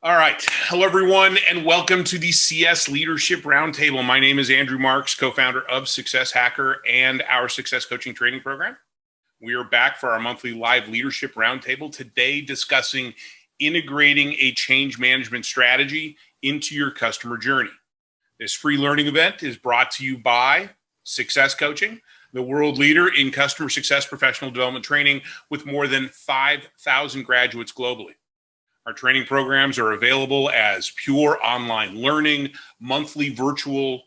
All right. Hello, everyone, and welcome to the CS Leadership Roundtable. My name is Andrew Marks, co-founder of Success Hacker and our Success Coaching Training Program. We are back for our monthly live leadership roundtable today, discussing integrating a change management strategy into your customer journey. This free learning event is brought to you by Success Coaching, the world leader in customer success professional development training with more than 5,000 graduates globally. Our training programs are available as pure online learning, monthly virtual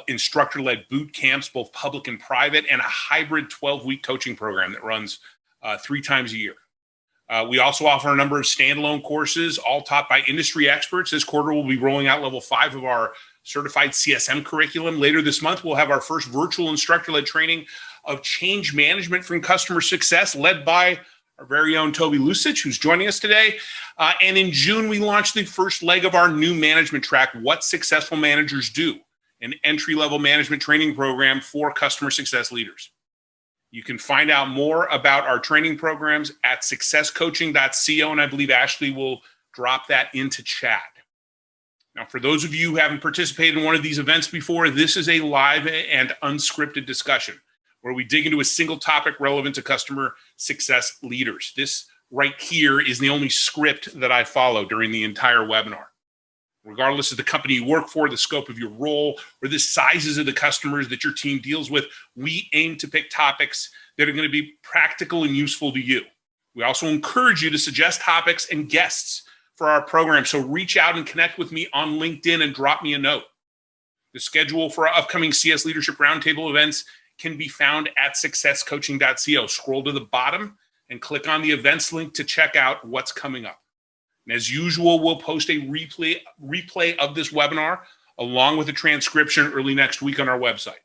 instructor-led boot camps, both public and private, and a hybrid 12-week coaching program that runs 3 times a year. We also offer a number of standalone courses, all taught by industry experts. This quarter, we'll be rolling out level 5 of our certified CSM curriculum. Later this month, we'll have our first virtual instructor-led training of change management from customer success, led by our very own Toby Lucich, who's joining us today. And in June, we launched the first leg of our new management track, What Successful Managers Do, an entry-level management training program for customer success leaders. You can find out more about our training programs at successcoaching.co, and I believe Ashley will drop that into chat. Now, for those of you who haven't participated in one of these events before, this is a live and unscripted discussion where we dig into a single topic relevant to customer success leaders. This right here is the only script that I follow during the entire webinar. Regardless of the company you work for, the scope of your role, or the sizes of the customers that your team deals with, we aim to pick topics that are going to be practical and useful to you. We also encourage you to suggest topics and guests for our program, so reach out and connect with me on LinkedIn and drop me a note. The schedule for our upcoming CS Leadership Roundtable events can be found at successcoaching.co. Scroll to the bottom and click on the events link to check out what's coming up. And as usual, we'll post a replay of this webinar along with a transcription early next week on our website.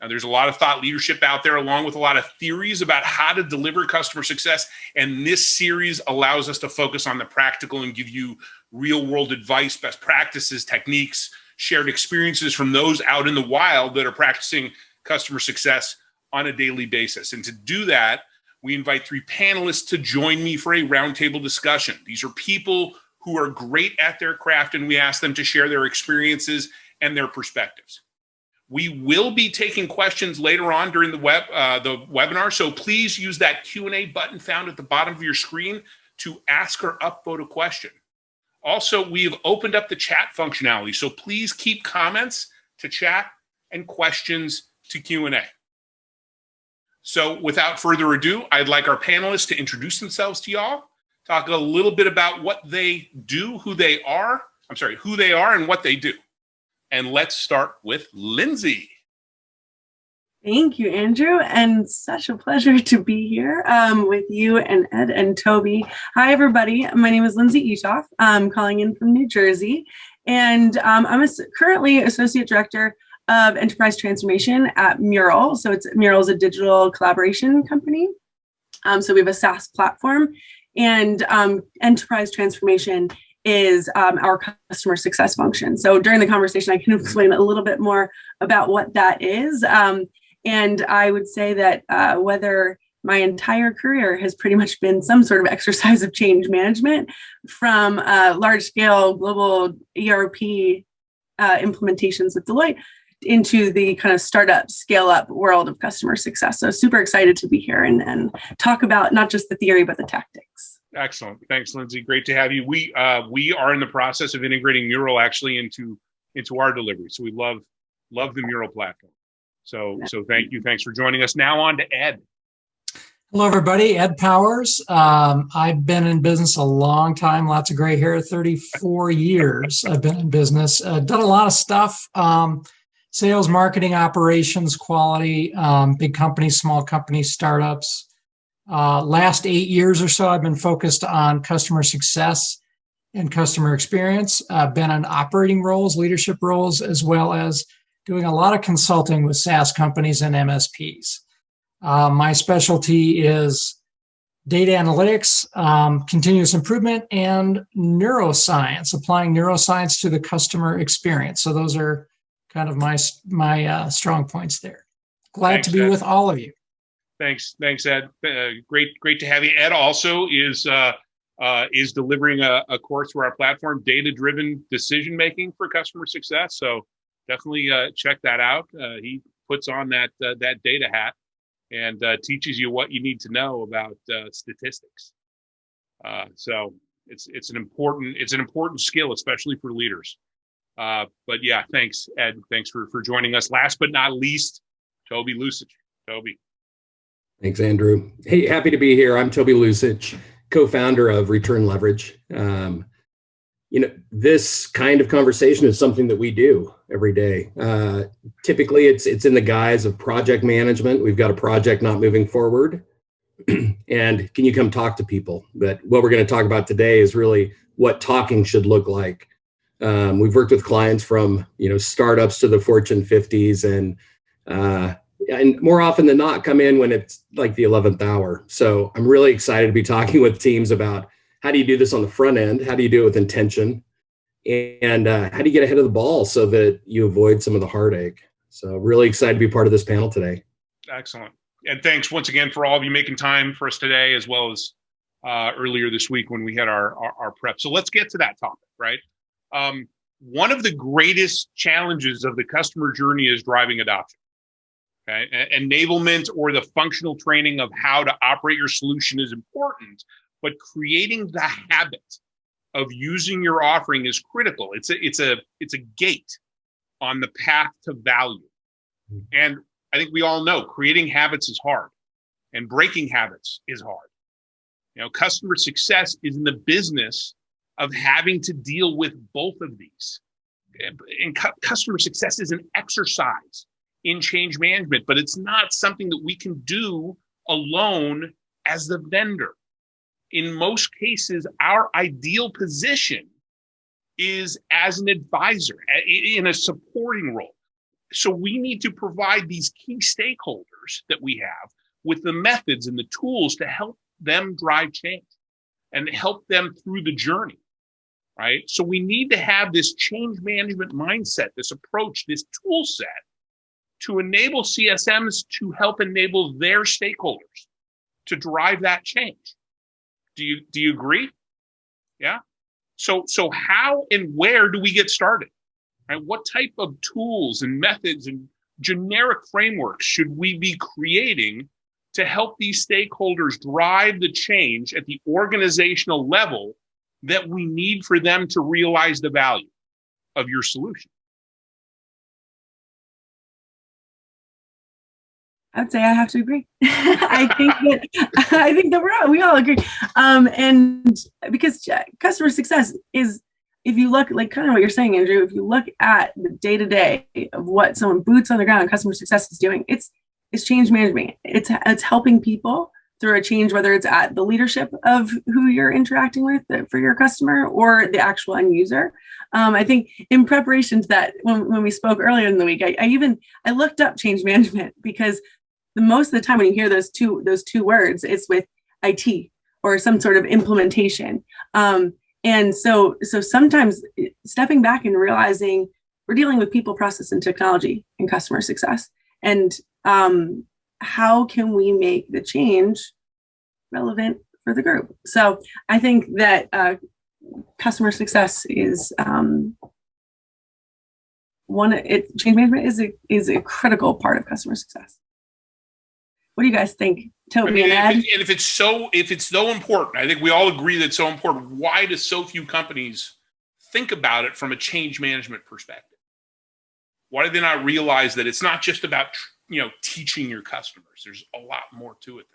Now, there's a lot of thought leadership out there, along with a lot of theories about how to deliver customer success. And this series allows us to focus on the practical and give you real-world advice, best practices, techniques, shared experiences from those out in the wild that are practicing customer success on a daily basis. And to do that, we invite 3 panelists to join me for a roundtable discussion. These are people who are great at their craft, and we ask them to share their experiences and their perspectives. We will be taking questions later on during the webinar, so please use that Q&A button found at the bottom of your screen to ask or upvote a question. Also, we have opened up the chat functionality, so please keep comments to chat and questions to Q&A. So without further ado, I'd like our panelists to introduce themselves to y'all, talk a little bit about what they do, who they are and what they do. And let's start with Lindsay. Thank you, Andrew, and such a pleasure to be here with you and Ed and Toby. Hi, everybody. My name is Lindsay Etoff. I'm calling in from New Jersey, and I'm currently Associate Director of Enterprise Transformation at Mural. So Mural is a digital collaboration company. So we have a SaaS platform, and Enterprise Transformation is our customer success function. So during the conversation, I can explain a little bit more about what that is. And I would say that whether my entire career has pretty much been some sort of exercise of change management, from large-scale global ERP implementations with Deloitte into the kind of startup, scale-up world of customer success. So super excited to be here and talk about not just the theory, but the tactics. Excellent. Thanks, Lindsay. Great to have you. We are in the process of integrating Mural actually into our delivery. So we love the Mural platform. So thank you. Thanks for joining us. Now on to Ed. Hello, everybody. Ed Powers. I've been in business a long time, lots of gray hair, 34 years I've been in business. Done a lot of stuff, sales, marketing, operations, quality, big companies, small companies, startups. Last 8 years or so, I've been focused on customer success and customer experience. I've been in operating roles, leadership roles, as well as doing a lot of consulting with SaaS companies and MSPs. My specialty is data analytics, continuous improvement, and neuroscience, applying neuroscience to the customer experience. So those are kind of my strong points there. Glad to be with all of you. Thanks, Ed. Great to have you. Ed also is is delivering a course through our platform, Data-Driven Decision Making for Customer Success. So definitely check that out. He puts on that data hat and teaches you what you need to know about statistics. So it's an important skill, especially for leaders. But yeah, thanks, Ed. Thanks for joining us. Last but not least, Toby Lusich. Toby. Thanks, Andrew. Hey, happy to be here. I'm Toby Lusich, co-founder of Return Leverage. This kind of conversation is something that we do every day. Typically, it's in the guise of project management. We've got a project not moving forward. And can you come talk to people? But what we're going to talk about today is really what talking should look like. We've worked with clients from startups to the Fortune 50s, and more often than not come in when it's like the 11th hour. So I'm really excited to be talking with teams about how do you do this on the front end? How do you do it with intention? And how do you get ahead of the ball so that you avoid some of the heartache? So really excited to be part of this panel today. Excellent. And thanks once again for all of you making time for us today, as well as earlier this week when we had our prep. So let's get to that topic, right? One of the greatest challenges of the customer journey is driving adoption. Okay? Enablement or the functional training of how to operate your solution is important, but creating the habit of using your offering is critical. It's a gate on the path to value. And I think we all know creating habits is hard and breaking habits is hard. Customer success is in the business of having to deal with both of these. And customer success is an exercise in change management, but it's not something that we can do alone as the vendor. In most cases, our ideal position is as an advisor in a supporting role. So we need to provide these key stakeholders that we have with the methods and the tools to help them drive change and help them through the journey, right? So we need to have this change management mindset, this approach, this tool set to enable CSMs to help enable their stakeholders to drive that change. Do you agree? Yeah. So how and where do we get started? Right? What type of tools and methods and generic frameworks should we be creating to help these stakeholders drive the change at the organizational level that we need for them to realize the value of your solution? I'd say I have to agree. I think that we all agree. And because customer success is, if you look like kind of what you're saying, Andrew, if you look at the day-to-day of what someone boots on the ground customer success is doing, it's change management. It's helping people through a change, whether it's at the leadership of who you're interacting with for your customer or the actual end user. I think in preparation to that, when we spoke earlier in the week, I looked up change management because most of the time when you hear those two words, it's with IT or some sort of implementation. And so sometimes stepping back and realizing we're dealing with people, process, and technology in customer success. And how can we make the change relevant for the group? So I think that customer success is change management is a critical part of customer success. What do you guys think, Toby and Ed? If it's so important, I think we all agree that it's so important. Why do so few companies think about it from a change management perspective? Why do they not realize that it's not just about teaching your customers? There's a lot more to it.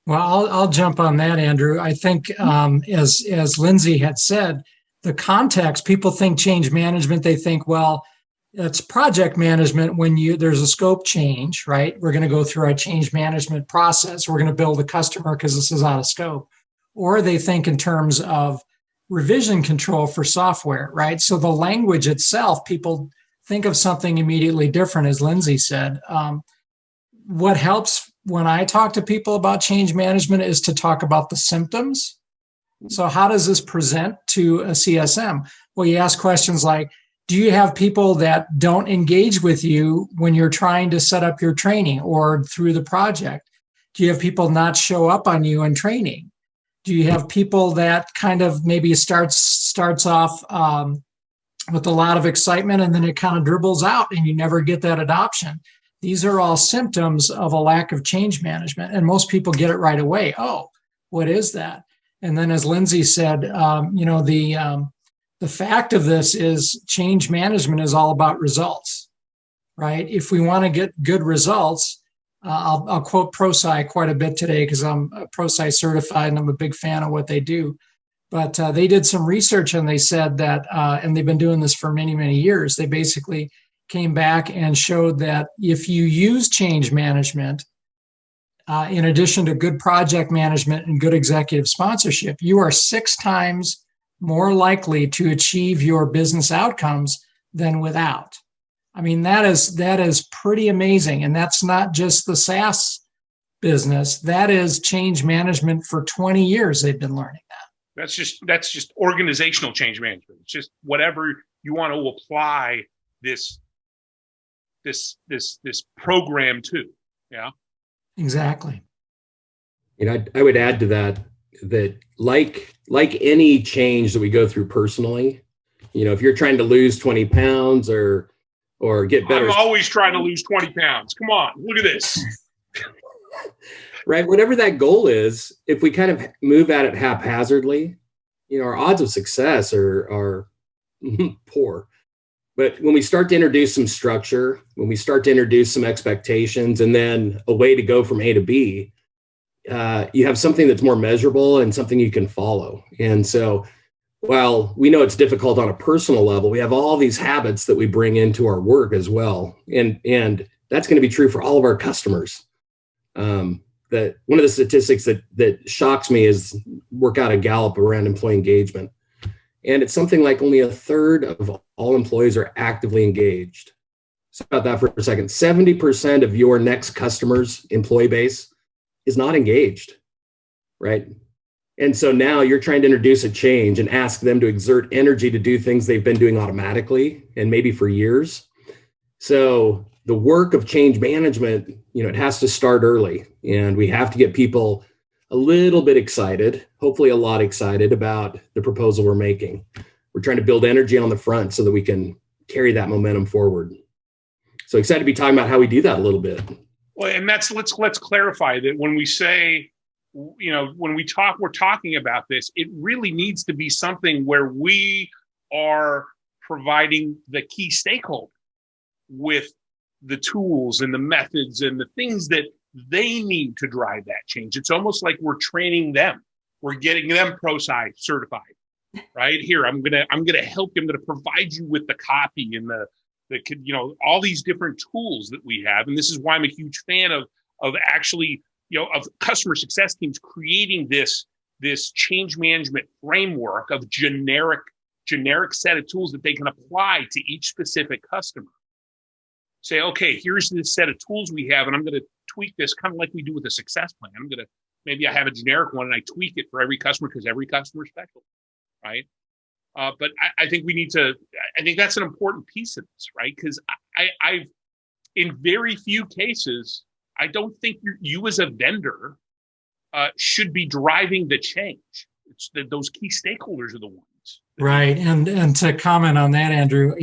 Well, I'll jump on that, Andrew. I think as Lindsay had said, the context, people think change management, they think, well, it's project management when there's a scope change, right? We're going to go through our change management process. We're going to build a customer because this is out of scope. Or they think in terms of revision control for software, right? So the language itself, people think of something immediately different, as Lindsay said. What helps when I talk to people about change management is to talk about the symptoms. So how does this present to a CSM? Well, you ask questions like, do you have people that don't engage with you when you're trying to set up your training or through the project? Do you have people not show up on you in training? Do you have people that kind of maybe starts off with a lot of excitement and then it kind of dribbles out and you never get that adoption? These are all symptoms of a lack of change management, and most people get it right away. Oh, what is that? And then, as Lindsay said, the fact of this is change management is all about results, right? If we want to get good results, I'll quote ProSci quite a bit today because I'm ProSci certified and I'm a big fan of what they do. But they did some research and they said that, and they've been doing this for many, many years, they basically came back and showed that if you use change management, in addition to good project management and good executive sponsorship, you are 6 times more likely to achieve your business outcomes than without. I mean, that is pretty amazing. And that's not just the SaaS business. That is change management for 20 years. They've been learning that. That's just organizational change management. It's just whatever you want to apply this program to. Yeah. Exactly. I would add to that like any change that we go through personally, if you're trying to lose 20 pounds or get better. I'm always trying to lose 20 pounds. Come on, look at this. Right. Whatever that goal is, if we kind of move at it haphazardly, our odds of success are poor. But when we start to introduce some structure, when we start to introduce some expectations, and then a way to go from A to B, you have something that's more measurable and something you can follow. And so while we know it's difficult on a personal level, we have all these habits that we bring into our work as well. And that's going to be true for all of our customers. That one of the statistics that shocks me is work out of Gallup around employee engagement. And it's something like only 1/3 of all employees are actively engaged. So about that for a second. 70% of your next customer's employee base is not engaged, right? And so now you're trying to introduce a change and ask them to exert energy to do things they've been doing automatically and maybe for years. So the work of change management, it has to start early, and we have to get people a little bit excited, hopefully a lot excited about the proposal we're making. We're trying to build energy on the front so that we can carry that momentum forward. So excited to be talking about how we do that a little bit. Well, and let's clarify that when we say, when we're talking about this, it really needs to be something where we are providing the key stakeholder with the tools and the methods and the things that they need to drive that change. It's almost like we're training them. We're getting them ProSci certified, right? Here, I'm gonna help you. I'm gonna provide you with the copy and the all these different tools that we have. And this is why I'm a huge fan of actually, of customer success teams creating this change management framework of generic set of tools that they can apply to each specific customer. Say, okay, here's this set of tools we have, and I'm going to tweak this kind of like we do with a success plan. Maybe I have a generic one and I tweak it for every customer because every customer is special, right? But I think I think that's an important piece of this, right? Because I've, in very few cases, I don't think you as a vendor should be driving the change. It's those key stakeholders are the ones. Right. And to comment on that, Andrew,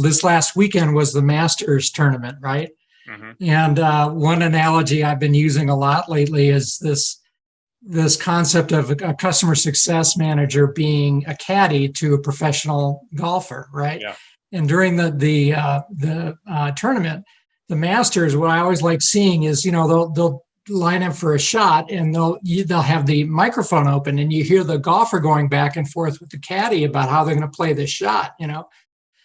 this last weekend was the Masters tournament, right? Mm-hmm. And one analogy I've been using a lot lately is this concept of a customer success manager being a caddy to a professional golfer, right? Yeah. And during the tournament, the Masters, what I always like seeing is, they'll line up for a shot and they'll have the microphone open and you hear the golfer going back and forth with the caddy about how they're going to play this shot,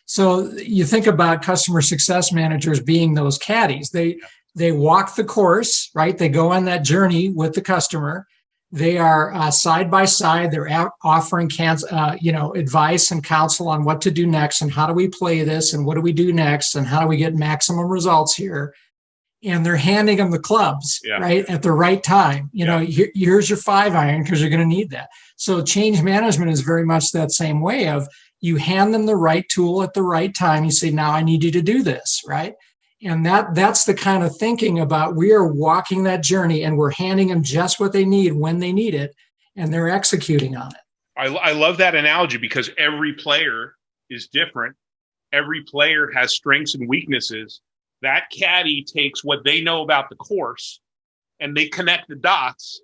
So you think about customer success managers being those caddies. They walk the course, right? They go on that journey with the customer. They are side by side. They're offering advice and counsel on what to do next and how do we play this and what do we do next and how do we get maximum results here. And they're handing them the clubs, right, at the right time. Here's your 5-iron because you're going to need that. So change management is very much that same way of you hand them the right tool at the right time. You say, now I need you to do this, right? And that's the kind of thinking about we are walking that journey and we're handing them just what they need when they need it. and they're executing on it. I love that analogy because every player is different. Every player has strengths and weaknesses. That caddy takes what they know about the course and they connect the dots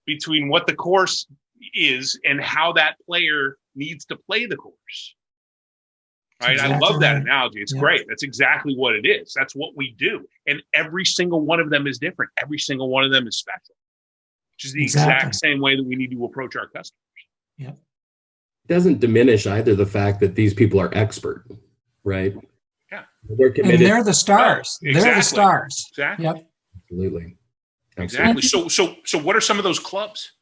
between what the course is and how that player needs to play the course. Right? Exactly. I love that analogy. It's Yeah. great. That's exactly what it is. That's what we do. And every single one of them is different. Every single one of them is special, which is the exact same way that we need to approach our customers. Yeah. It doesn't diminish either the fact that these people are expert, right? Yeah. They're committed. And they're the stars. Exactly. They're the stars. Exactly. Yep. Absolutely. Exactly. So what are some of those clubs?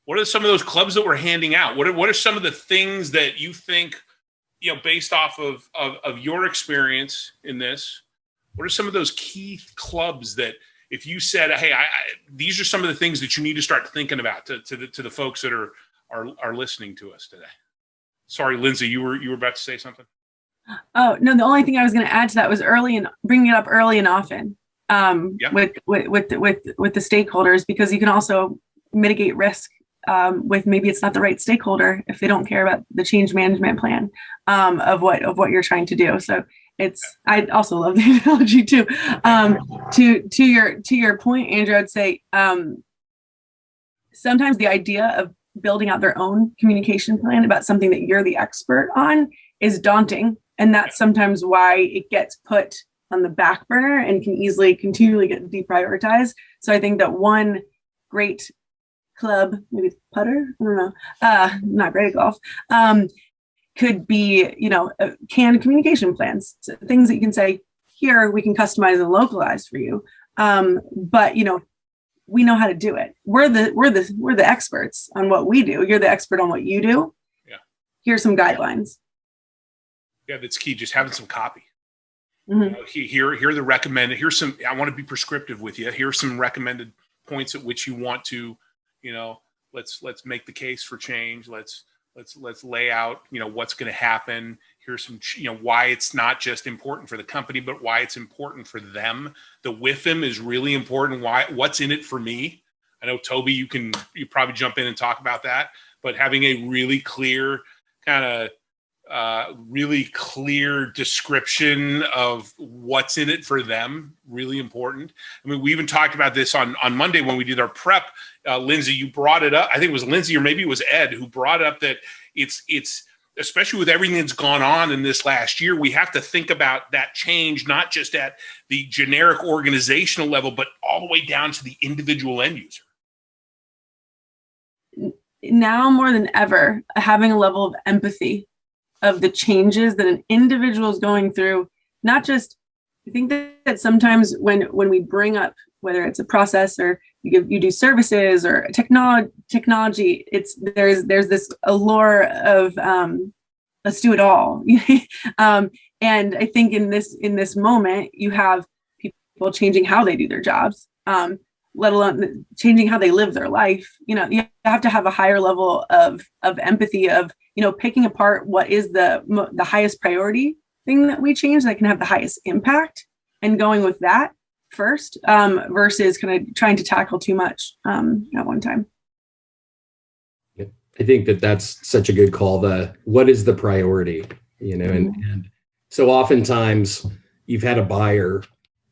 What are some of those clubs that we're handing out? What are some of the things that you think, based off of your experience in this, what are some of those key clubs that if you said, hey, these are some of the things that you need to start thinking about to the folks that are listening to us today? Sorry, Lindsay, you were about to say something. Oh, no, the only thing I was going to add to that was bringing it up early and often with the stakeholders, because you can also mitigate risk with maybe it's not the right stakeholder if they don't care about the change management plan of what you're trying to do. So I also love the analogy too. To your point, Andrew, I'd say sometimes the idea of building out their own communication plan about something that you're the expert on is daunting. And that's sometimes why it gets put on the back burner and can easily continually get deprioritized. So I think that one great club, maybe putter, I don't know, not great at golf, could be, canned communication plans. So things that you can say, here we can customize and localize for you. But we know how to do it. We're the experts on what we do. You're the expert on what you do. Yeah. Here's some guidelines. Yeah, that's key. Just having some copy. Mm-hmm. Here are the recommended. Here's some. I want to be prescriptive with you. Here's some recommended points at which you want to, let's make the case for change. Let's lay out, what's going to happen. Here's some, why it's not just important for the company, but why it's important for them. The with them is really important. What's in it for me? I know, Toby, you probably jump in and talk about that, but having a really clear really clear description of what's in it for them, really important. I mean, we even talked about this on Monday when we did our prep. Lindsay, you brought it up. I think it was Lindsay, or maybe it was Ed, who brought up that it's especially with everything that's gone on in this last year, we have to think about that change, not just at the generic organizational level, but all the way down to the individual end user. Now more than ever, having a level of empathy of the changes that an individual is going through. Not just, I think that sometimes when we bring up, whether it's a process or you do services or technology, there's this allure of let's do it all. And I think in this moment, you have people changing how they do their jobs, let alone changing how they live their life. You have to have a higher level of empathy of, picking apart what is the highest priority thing that we change that can have the highest impact and going with that first versus kind of trying to tackle too much at one time. I think that's such a good call. What is the priority, and so oftentimes you've had a buyer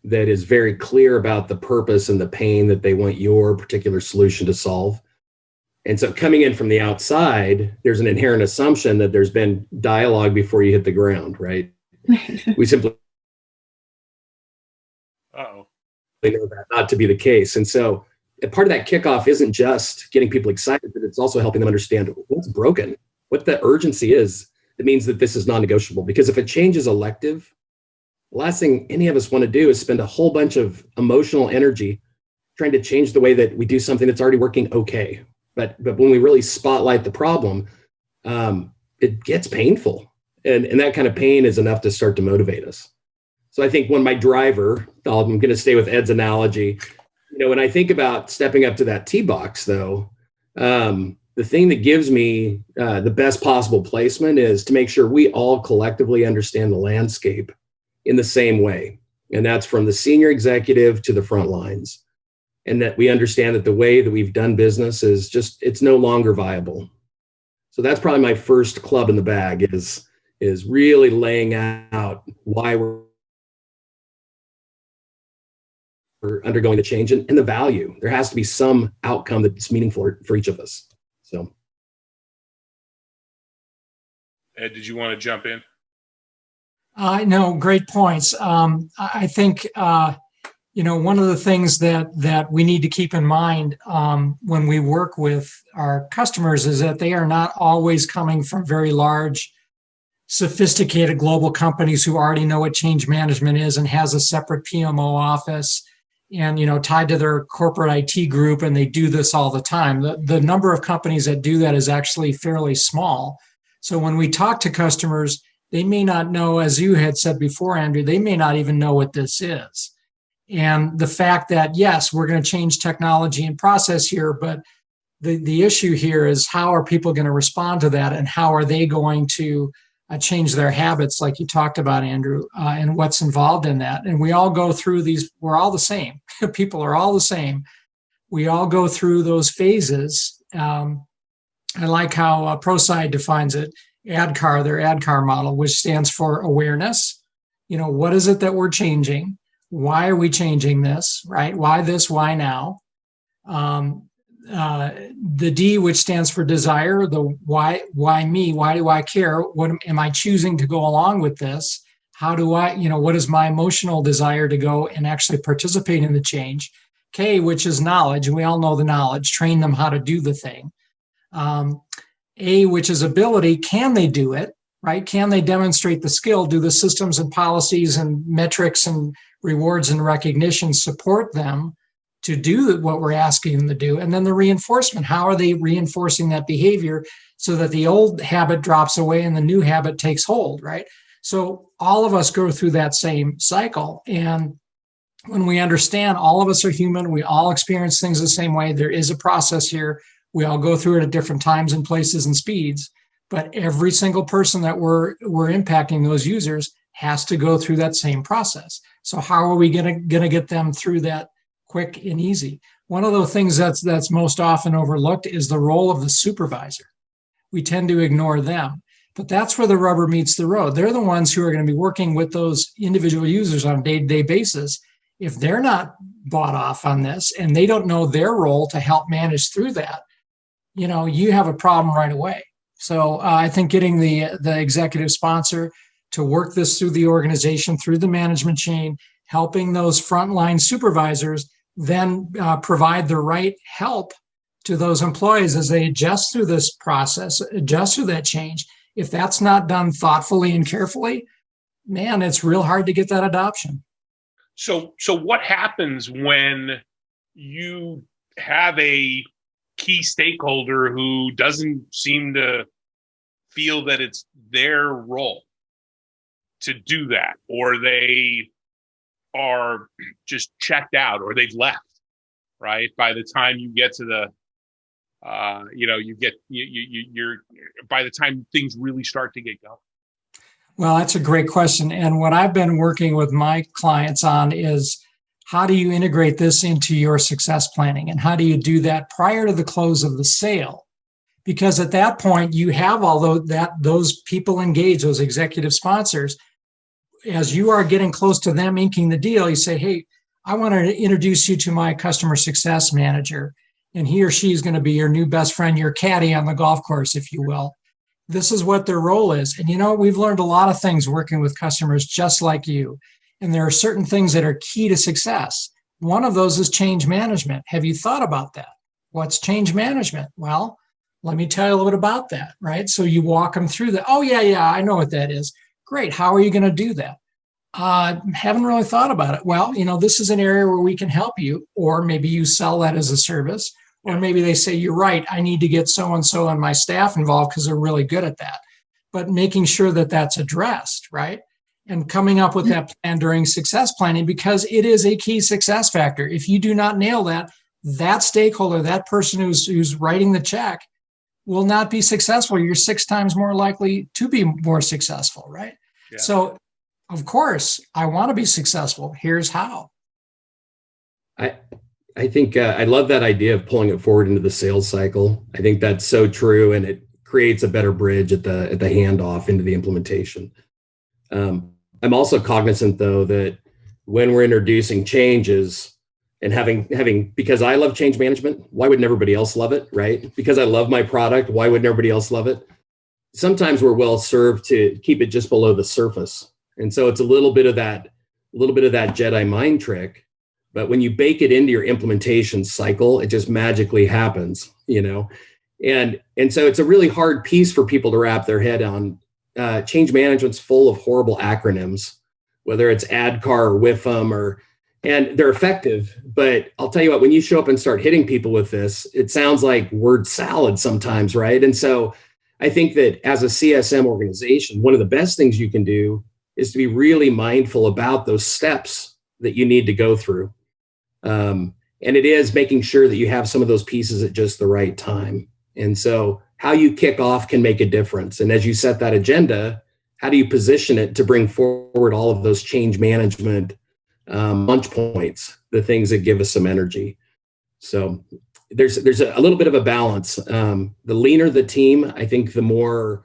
that is very clear about the purpose and the pain that they want your particular solution to solve. And so coming in from the outside, there's an inherent assumption that there's been dialogue before you hit the ground, right? We simply know that not to be the case. And so part of that kickoff isn't just getting people excited, but it's also helping them understand what's broken, what the urgency is. That means that this is non-negotiable. Because if a change is elective, the last thing any of us want to do is spend a whole bunch of emotional energy trying to change the way that we do something that's already working okay. But when we really spotlight the problem, it gets painful. And that kind of pain is enough to start to motivate us. So I think my driver, I'm going to stay with Ed's analogy, when I think about stepping up to that tee box, though, the thing that gives me the best possible placement is to make sure we all collectively understand the landscape in the same way. And that's from the senior executive to the front lines. and that we understand that the way that we've done business is just, it's no longer viable. So that's probably my first club in the bag is really laying out why we're undergoing the change and the value. There has to be some outcome that's meaningful for each of us. So, Ed, did you want to jump in? No, great points. I think one of the things that we need to keep in mind when we work with our customers is that they are not always coming from very large, sophisticated global companies who already know what change management is and has a separate PMO office and tied to their corporate IT group, and they do this all the time. The number of companies that do that is actually fairly small. So when we talk to customers, they may not know, as you had said before, Andrew, they may not even know what this is. And the fact that, yes, we're going to change technology and process here, but the issue here is how are people going to respond to that, and how are they going to change their habits, like you talked about, Andrew, and what's involved in that. And we all go through these, we're all the same. People are all the same. We all go through those phases. I like how ProSci defines it, ADKAR, their ADKAR model, which stands for awareness. What is it that we're changing? Why are we changing this, right? Why this? Why now? The D, which stands for desire, the why me? Why do I care? What am I choosing to go along with this? How do I, what is my emotional desire to go and actually participate in the change? K, which is knowledge, and we all know the knowledge, train them how to do the thing. A, which is ability, can they do it, right? Can they demonstrate the skill? Do the systems and policies and metrics and rewards and recognition support them to do what we're asking them to do? And then the reinforcement, how are they reinforcing that behavior so that the old habit drops away and the new habit takes hold, right? So all of us go through that same cycle. And when we understand all of us are human, we all experience things the same way. There is a process here. We all go through it at different times and places and speeds, but every single person that we're impacting, those users, has to go through that same process. So how are we going to get them through that quick and easy? One of the things that's most often overlooked is the role of the supervisor. We tend to ignore them, but that's where the rubber meets the road. They're the ones who are going to be working with those individual users on a day-to-day basis. If they're not bought off on this and they don't know their role to help manage through that, you have a problem right away. So I think getting the executive sponsor to work this through the organization, through the management chain, helping those frontline supervisors then provide the right help to those employees as they adjust through this process, adjust through that change. If that's not done thoughtfully and carefully, man, it's real hard to get that adoption. So what happens when you have a key stakeholder who doesn't seem to feel that it's their role to do that, or they are just checked out, or they've left, right? By the time you get to the, you're by the time things really start to get going? Well, that's a great question. And what I've been working with my clients on is how do you integrate this into your success planning? And how do you do that prior to the close of the sale? Because at that point, you have those people engaged, those executive sponsors. As you are getting close to them inking the deal, you say, hey, I want to introduce you to my customer success manager. And he or she is going to be your new best friend, your caddy on the golf course, if you will. This is what their role is. And we've learned a lot of things working with customers just like you. And there are certain things that are key to success. One of those is change management. Have you thought about that? What's change management? Well, let me tell you a little bit about that, right? So you walk them through that. Oh, yeah, I know what that is. Great. How are you going to do that? Haven't really thought about it. Well, this is an area where we can help you, or maybe you sell that as a service, or maybe they say, you're right, I need to get so-and-so on my staff involved because they're really good at that. But making sure that that's addressed, right? And coming up with that plan during success planning, because it is a key success factor. If you do not nail that, that stakeholder, that person who's writing the check will not be successful. You're 6 times more likely to be more successful, right? Yeah. So, of course, I want to be successful. Here's how. I think I love that idea of pulling it forward into the sales cycle. I think that's so true, and it creates a better bridge at the handoff into the implementation. I'm also cognizant, though, that when we're introducing changes and having because I love change management, why wouldn't everybody else love it, right? Because I love my product, why wouldn't everybody else love it? Sometimes we're well served to keep it just below the surface, and so it's a little bit of that Jedi mind trick. But when you bake it into your implementation cycle, it just magically happens, And so it's a really hard piece for people to wrap their head on. Change management's full of horrible acronyms, whether it's ADCAR or WIFM, and they're effective. But I'll tell you what, when you show up and start hitting people with this, it sounds like word salad sometimes, right? And so I think that as a CSM organization, one of the best things you can do is to be really mindful about those steps that you need to go through. And it is making sure that you have some of those pieces at just the right time. And so how you kick off can make a difference. And as you set that agenda, how do you position it to bring forward all of those change management lunch points, the things that give us some energy? So there's a little bit of a balance. The leaner the team, I think the more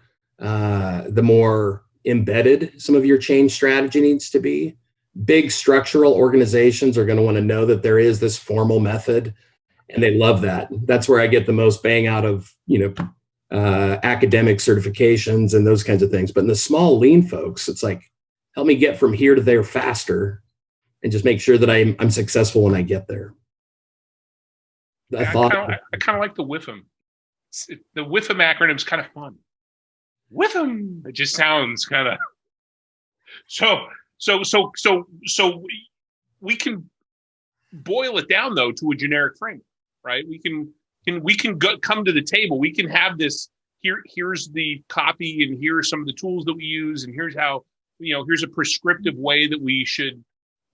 embedded some of your change strategy needs to be. Big structural organizations are going to want to know that there is this formal method, and they love that. That's where I get the most bang out of, academic certifications and those kinds of things. But in the small, lean folks, it's like, help me get from here to there faster, and just make sure that I'm successful when I get there. I kind of like the WIFM. The WIFM acronym is kind of fun. WIFM. It just sounds kind of so we can boil it down, though, to a generic framework, right? We can come to the table. We can have this here's the copy, and here are some of the tools that we use, and here's how, here's a prescriptive way that we should,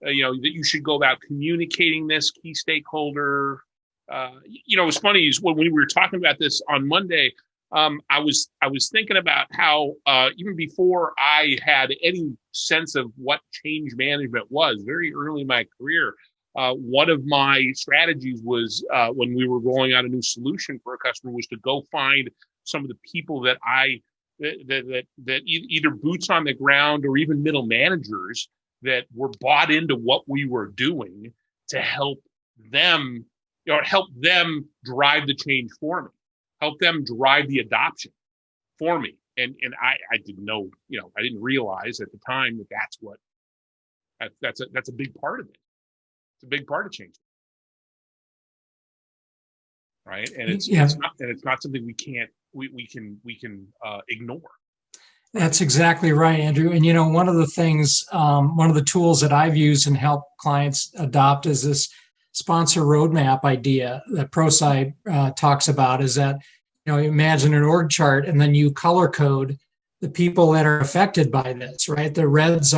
that you should go about communicating this key stakeholder. What's funny is when we were talking about this on Monday, I was thinking about how even before I had any sense of what change management was, very early in my career, one of my strategies was when we were rolling out a new solution for a customer was to go find some of the people that either boots on the ground or even middle managers that were bought into what we were doing to help them drive the change for me. Help them drive the adoption for me. And I didn't know, I didn't realize at the time that's a big part of it. It's a big part of change. Right. And it's not something we can ignore. That's exactly right, Andrew. And one of the things, one of the tools that I've used and helped clients adopt is this sponsor roadmap idea that ProSci talks about. Is that, you imagine an org chart, and then you color code the people that are affected by this, right? The reds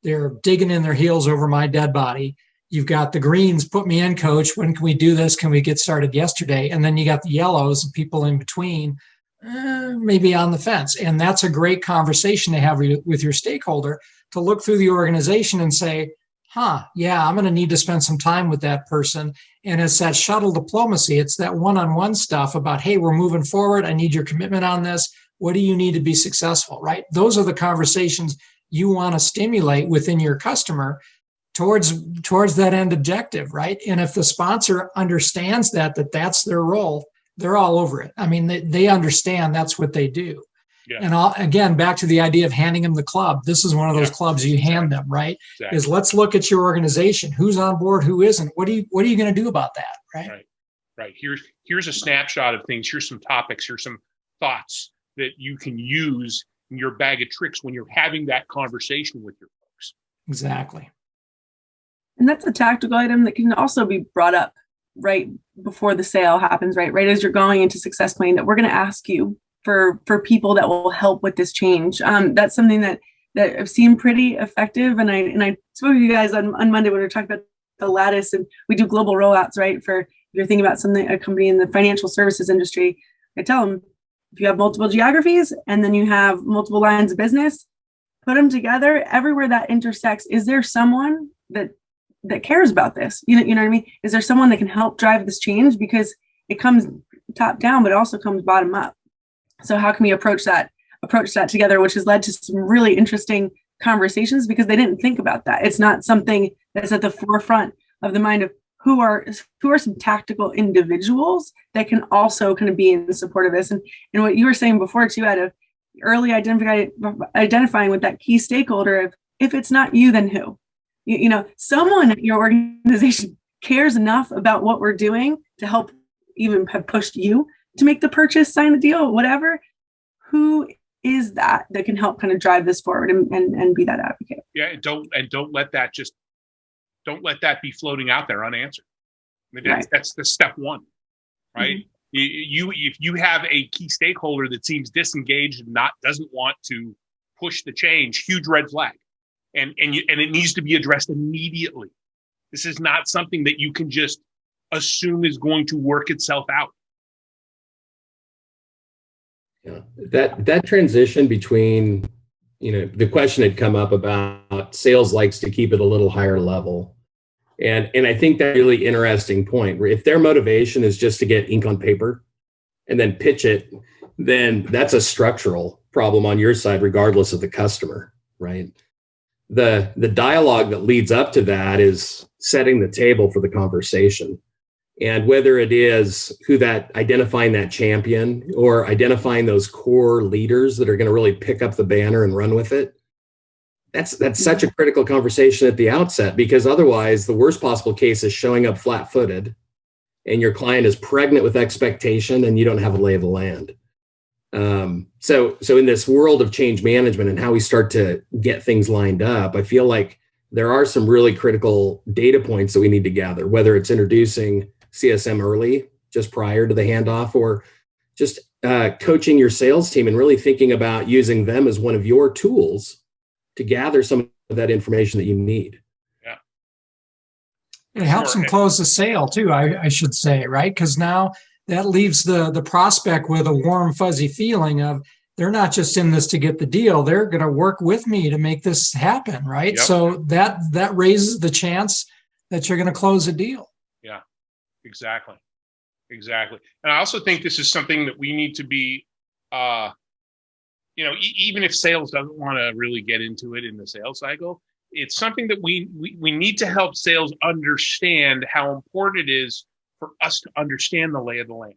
they're digging in their heels over my dead body. You've got the greens, put me in, coach. When can we do this? Can we get started yesterday? And then you got the yellows, people in between, maybe on the fence. And that's a great conversation to have with your stakeholder, to look through the organization and say, I'm going to need to spend some time with that person. And it's that shuttle diplomacy. It's that one-on-one stuff about, hey, we're moving forward. I need your commitment on this. What do you need to be successful, right? Those are the conversations you want to stimulate within your customer towards that end objective, right? And if the sponsor understands that's their role, they're all over it. I mean, they understand that's what they do. Yeah. And again, back to the idea of handing them the club. This is one of those clubs you hand them, right? Exactly. Is let's look at your organization. Who's on board? Who isn't? What are you going to do about that, right? Right. Here's a snapshot of things. Here's some topics. Here's some thoughts that you can use in your bag of tricks when you're having that conversation with your folks. Exactly. And that's a tactical item that can also be brought up right before the sale happens, right as you're going into success planning, that we're going to ask you for people that will help with this change. That's something that I've seen pretty effective. And I spoke to you guys on Monday when we were talking about the lattice, and we do global rollouts, right? For if you're thinking about a company in the financial services industry, I tell them, if you have multiple geographies and then you have multiple lines of business, put them together. Everywhere that intersects, is there someone that that cares about this? You know what I mean? Is there someone that can help drive this change? Because it comes top down, but it also comes bottom up. So how can we approach that together, which has led to some really interesting conversations because they didn't think about that. It's not something that's at the forefront of the mind of who are some tactical individuals that can also kind of be in support of this. And what you were saying before too, out of early identifying with that key stakeholder of, if it's not you, then who? Someone at your organization cares enough about what we're doing to help even have pushed you to make the purchase, sign the deal, whatever. Who is that can help kind of drive this forward and be that advocate? Yeah, and don't let that be floating out there unanswered. I mean, that's the step one, right? Mm-hmm. If you have a key stakeholder that seems disengaged and doesn't want to push the change, huge red flag, and it needs to be addressed immediately. This is not something that you can just assume is going to work itself out. Yeah, that transition between, the question had come up about sales likes to keep it a little higher level. And I think that's a really interesting point where if their motivation is just to get ink on paper and then pitch it, then that's a structural problem on your side, regardless of the customer, right? The dialogue that leads up to that is setting the table for the conversation. And whether it is identifying that champion or identifying those core leaders that are going to really pick up the banner and run with it, that's such a critical conversation at the outset, because otherwise the worst possible case is showing up flat-footed and your client is pregnant with expectation and you don't have a lay of the land. So in this world of change management and how we start to get things lined up, I feel like there are some really critical data points that we need to gather, whether it's introducing CSM early, just prior to the handoff, or just coaching your sales team and really thinking about using them as one of your tools to gather some of that information that you need. Yeah. It helps them close the sale too, I should say, right? Because now that leaves the prospect with a warm, fuzzy feeling of they're not just in this to get the deal, they're going to work with me to make this happen, right? Yep. So that raises the chance that you're going to close a deal. Yeah. Exactly. And I also think this is something that we need to be, even if sales doesn't want to really get into it in the sales cycle, it's something that we need to help sales understand how important it is for us to understand the lay of the land,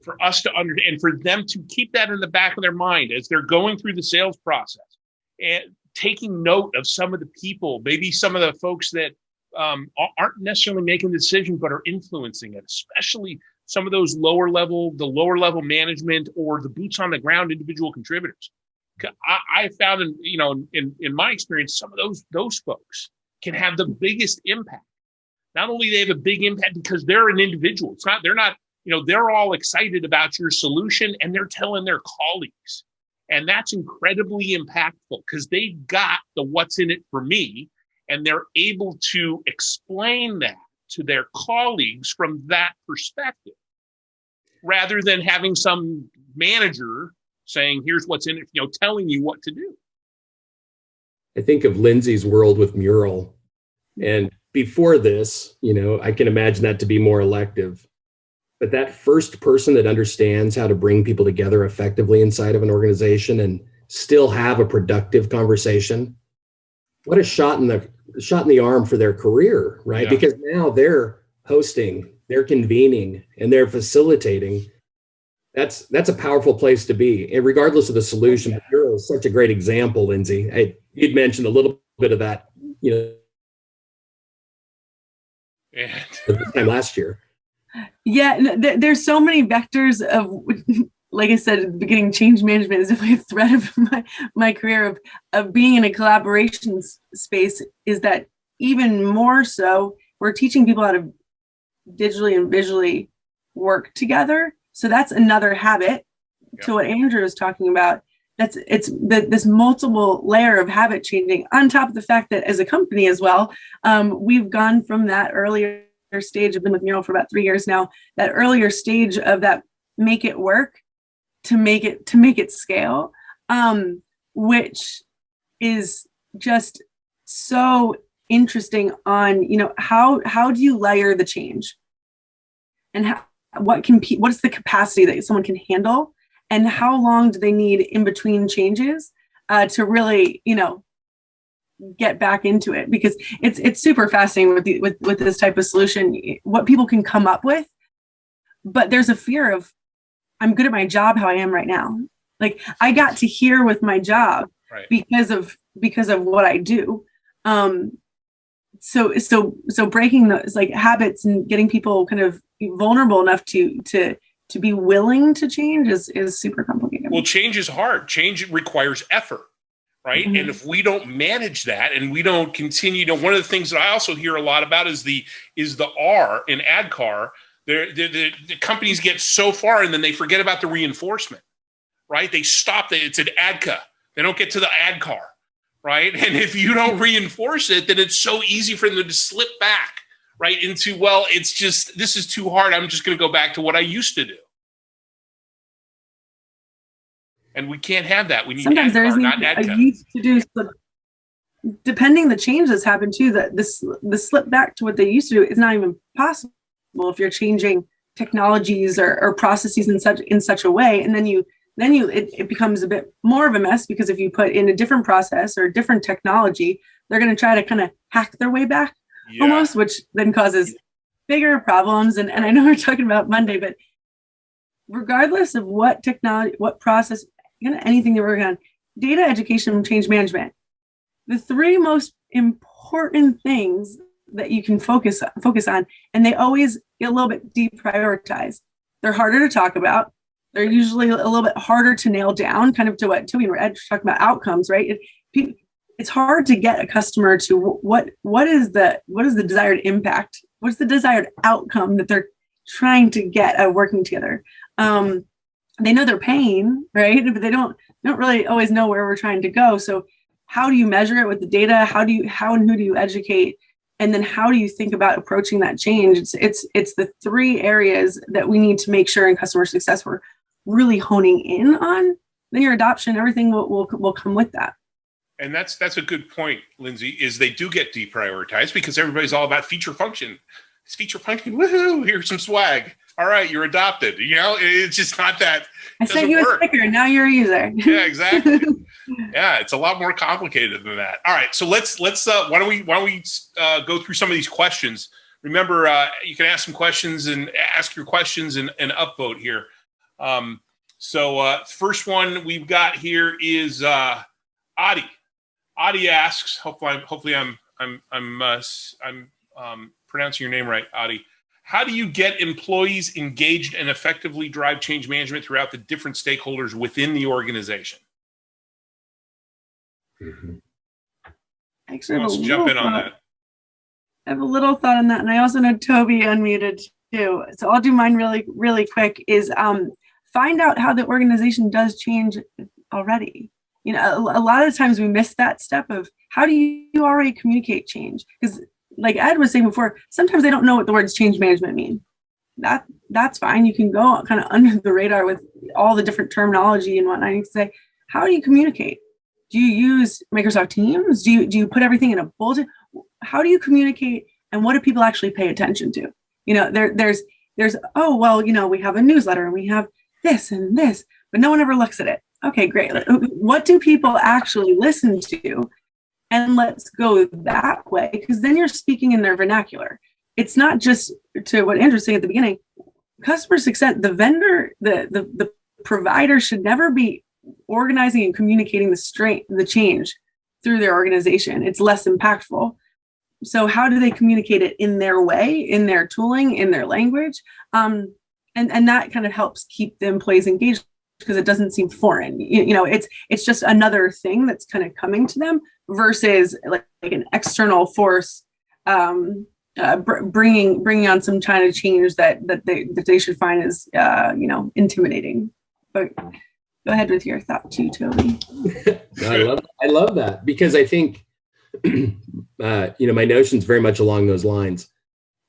for us to and for them to keep that in the back of their mind as they're going through the sales process and taking note of some of the people, maybe some of the folks that aren't necessarily making the decision, but are influencing it, especially some of those lower level management or the boots on the ground individual contributors. I found in my experience, some of those folks can have the biggest impact. Not only they have a big impact because they're an individual. They're all excited about your solution and they're telling their colleagues. And that's incredibly impactful because they got the what's in it for me. And they're able to explain that to their colleagues from that perspective, rather than having some manager saying, here's what's in it, telling you what to do. I think of Lindsay's world with Mural. And before this, I can imagine that to be more elective. But that first person that understands how to bring people together effectively inside of an organization and still have a productive conversation, what a shot in the arm for their career, right? Yeah. Because now they're hosting, they're convening, and they're facilitating. That's a powerful place to be, and regardless of the solution. Mural is such a great example, Lindsay. You'd mentioned a little bit of that, this time last year. Yeah, there's so many vectors of, like I said at the beginning, change management is definitely a thread of my career of being in a collaboration space, is that even more so, we're teaching people how to digitally and visually work together. So that's another habit to what Andrew was talking about. This multiple layer of habit changing on top of the fact that as a company as well, we've gone from that earlier stage. I've been with Mural for about 3 years now, that earlier stage of that make it work to make it scale, which is just so interesting on, how do you layer the change, and what's the capacity that someone can handle, and how long do they need in between changes to really, get back into it, because it's super fascinating with this type of solution, what people can come up with. But there's a fear of, I'm good at my job how I am right now. Like, I got to here with my job, right, because of what I do. So breaking those like habits and getting people kind of vulnerable enough to be willing to change is super complicated. Well, change is hard. Change requires effort, right? Mm-hmm. And if we don't manage that and we don't continue to, one of the things that I also hear a lot about is the R in ADKAR. The companies get so far and then they forget about the reinforcement, right? They stop. It's an ADKA. They don't get to the ADKAR, right? And if you don't reinforce it, then it's so easy for them to slip back, right, into, well, it's just, this is too hard. I'm just going to go back to what I used to do. And we can't have that. We need sometimes there isn't a use to do. Depending the change that's happened too, that the slip back to what they used to do is not even possible if you're changing technologies or processes in such a way, and then it becomes a bit more of a mess, because if you put in a different process or a different technology, they're going to try to kind of hack their way back, almost, which then causes bigger problems. And I know we're talking about Monday, but regardless of what technology, what process, anything that we're working on, data, education, and change management, the three most important things that you can focus on, and they always get a little bit deprioritized. They're harder to talk about. They're usually a little bit harder to nail down, kind of to what Toby and Ed talking about, outcomes, right? It's hard to get a customer to what is the desired impact? What's the desired outcome that they're trying to get at working together? They know their pain, right? But they don't really always know where we're trying to go. So how do you measure it with the data? How and who do you educate? And then how do you think about approaching that change? It's the three areas that we need to make sure in customer success we're really honing in on. Then your adoption, everything will come with that. And that's a good point, Lindsay, is they do get deprioritized because everybody's all about feature function. It's feature function, woohoo, here's some swag. All right, you're adopted. It's just not that. I sent you a sticker, now you're a user. Yeah, exactly. Yeah, it's a lot more complicated than that. All right, so let's why don't we go through some of these questions. Remember, you can ask some questions and ask your questions and upvote here. First one we've got here is Adi. Adi asks, hopefully I'm pronouncing your name right, Adi. How do you get employees engaged and effectively drive change management throughout the different stakeholders within the organization? Mm-hmm. Actually, let's jump in on that. I have a little thought on that, and I also know Toby unmuted too. So I'll do mine really, really quick. Is find out how the organization does change already. A lot of times we miss that step of how do you already communicate change? Because like Ed was saying before, sometimes they don't know what the words change management mean. That's fine. You can go kind of under the radar with all the different terminology and whatnot. You can say, how do you communicate? Do you use Microsoft Teams? Do you put everything in a bulletin? How do you communicate? And what do people actually pay attention to? There's oh, well, we have a newsletter and we have this and this, but no one ever looks at it. Okay, great. What do people actually listen to? And let's go that way, because then you're speaking in their vernacular. It's not just to what Andrew was saying at the beginning. Customer success, the vendor, the provider should never be organizing and communicating the change through their organization. It's less impactful. So how do they communicate it in their way, in their tooling, in their language? And that kind of helps keep the employees engaged, because it doesn't seem foreign. It's just another thing that's kind of coming to them versus like an external force bringing on some kind of change that they should find is intimidating. But go ahead with your thought too, Toby. I love that, because I think my notion's very much along those lines.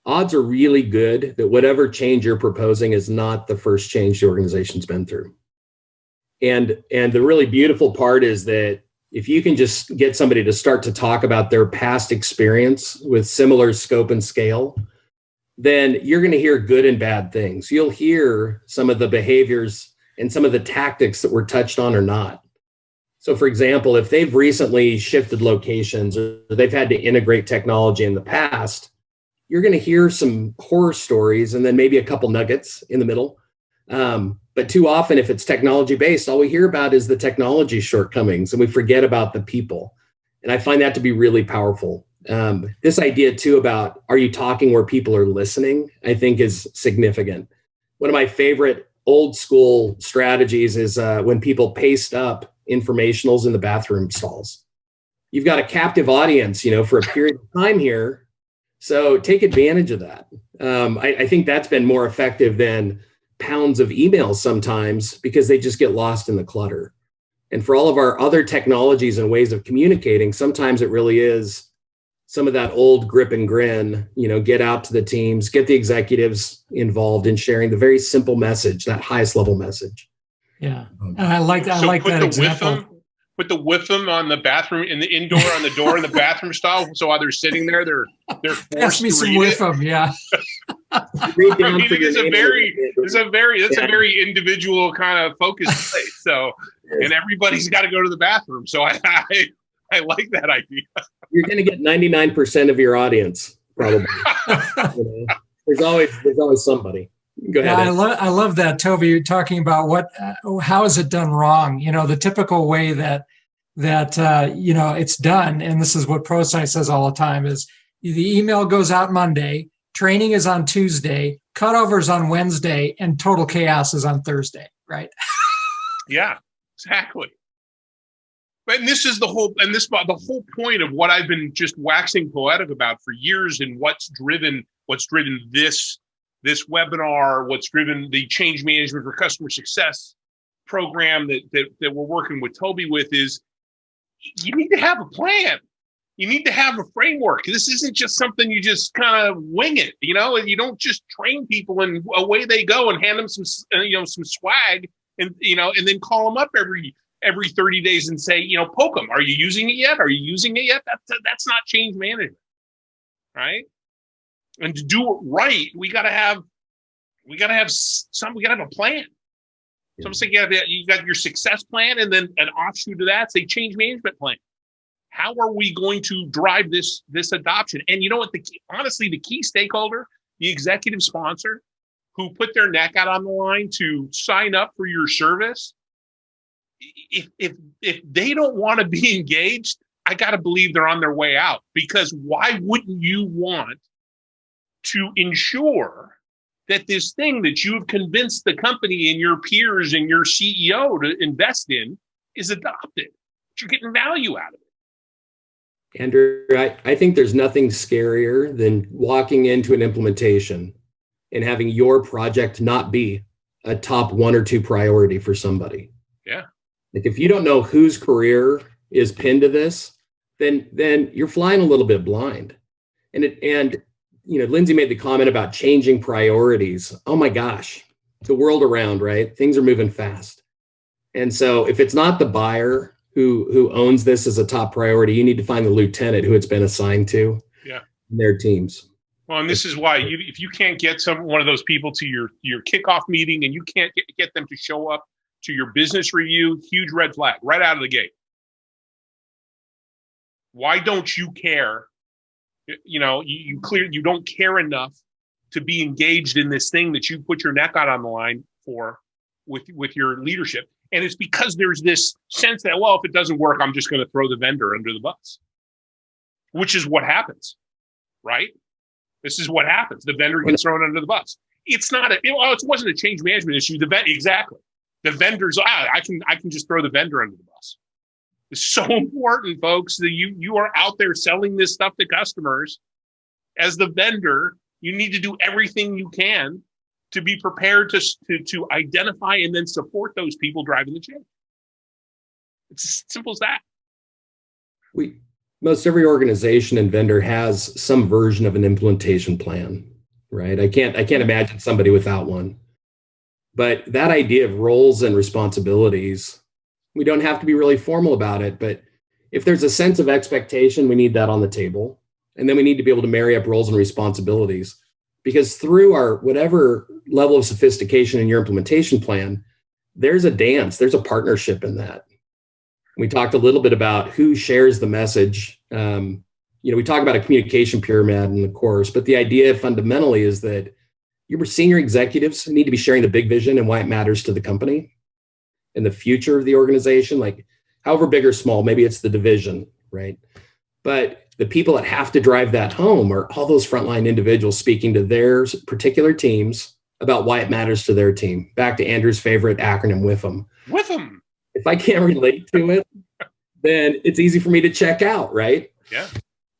Odds are really good that whatever change you're proposing is not the first change the organization's been through. And the really beautiful part is that if you can just get somebody to start to talk about their past experience with similar scope and scale, then you're going to hear good and bad things. You'll hear some of the behaviors and some of the tactics that were touched on or not. So for example, if they've recently shifted locations or they've had to integrate technology in the past, you're going to hear some horror stories and then maybe a couple nuggets in the middle. But too often, if it's technology based, all we hear about is the technology shortcomings and we forget about the people. And I find that to be really powerful. This idea too about, are you talking where people are listening, I think is significant. One of my favorite old school strategies is when people paste up informationals in the bathroom stalls. You've got a captive audience, for a period of time here. So take advantage of that. I think that's been more effective than pounds of emails sometimes because they just get lost in the clutter. And for all of our other technologies and ways of communicating, sometimes it really is some of that old grip and grin, get out to the teams, get the executives involved in sharing the very simple message, that highest level message. Yeah. And I like that example. Put the with them on the bathroom, in the indoor on the door in the bathroom style. So while they're sitting there, they're forced Pass me to some read with it. them. Yeah. It's a very individual kind of focused place. So, and everybody's got to go to the bathroom. So I like that idea. You're going to get 99% of your audience, probably. There's always somebody. Go ahead. Yeah, I love that, Toby. You're talking about how is it done wrong? The typical way that it's done, and this is what ProSci says all the time, is the email goes out Monday, training is on Tuesday, cutovers on Wednesday, and total chaos is on Thursday, right? Yeah, exactly. And this is the whole point of what I've been just waxing poetic about for years, and what's driven this webinar, what's driven the change management for customer success program that we're working with Toby with, is you need to have a plan. You need to have a framework. This isn't just something you just kind of wing it. You don't just train people and away they go and hand them some swag and then call them up every 30 days and say, poke them. Are you using it yet? Are you using it yet? That's not change management, right? And to do it right, we got to have a plan. So I'm saying you got your success plan, and then an offshoot of that, say change management plan. How are we going to drive this adoption? And you know what? Honestly, the key stakeholder, the executive sponsor, who put their neck out on the line to sign up for your service, if they don't want to be engaged, I got to believe they're on their way out. Because why wouldn't you want to ensure that this thing that you've convinced the company and your peers and your CEO to invest in is adopted, that you're getting value out of it? Andrew, I think there's nothing scarier than walking into an implementation and having your project not be a top 1 or 2 priority for somebody. Yeah. Like if you don't know whose career is pinned to this, then you're flying a little bit blind. And Lindsay made the comment about changing priorities. Oh my gosh, the world around, right? Things are moving fast. And so if it's not the buyer who owns this as a top priority, you need to find the lieutenant who it's been assigned to. Yeah. Their teams. Well, and this is why if you can't get one of those people to your kickoff meeting, and you can't get them to show up to your business review, huge red flag right out of the gate. Why don't you care? You don't care enough to be engaged in this thing that you put your neck out on the line for with your leadership. And it's because there's this sense that, well, if it doesn't work, I'm just going to throw the vendor under the bus, which is what happens, right? This is what happens. The vendor gets thrown under the bus. It's not it wasn't a change management issue. Exactly. The vendor's, I can just throw the vendor under the bus. It's so important, folks, that you are out there selling this stuff to customers. As the vendor, you need to do everything you can to be prepared to identify and then support those people driving the change. It's as simple as that. Most every organization and vendor has some version of an implementation plan, right? I can't imagine somebody without one. But that idea of roles and responsibilities, we don't have to be really formal about it, but if there's a sense of expectation, we need that on the table. And then we need to be able to marry up roles and responsibilities, because through our whatever level of sophistication in your implementation plan, there's a dance, there's a partnership in that. We talked a little bit about who shares the message. We talk about a communication pyramid in the course, but the idea fundamentally is that your senior executives need to be sharing the big vision and why it matters to the company and the future of the organization, like however big or small, maybe it's the division, right? But the people that have to drive that home are all those frontline individuals speaking to their particular teams about why it matters to their team. Back to Andrew's favorite acronym, WIFM. WIFM. If I can't relate to it, then it's easy for me to check out, right? Yeah.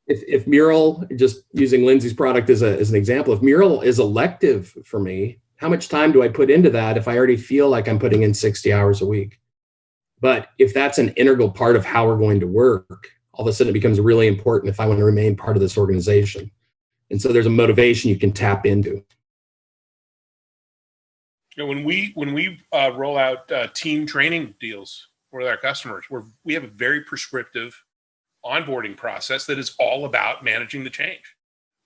If Mural, just using Lindsay's product as an example, if Mural is elective for me, how much time do I put into that if I already feel like I'm putting in 60 hours a week? But if that's an integral part of how we're going to work, all of a sudden it becomes really important if I want to remain part of this organization. And so there's a motivation you can tap into. When we roll out team training deals with our customers, we have a very prescriptive onboarding process that is all about managing the change,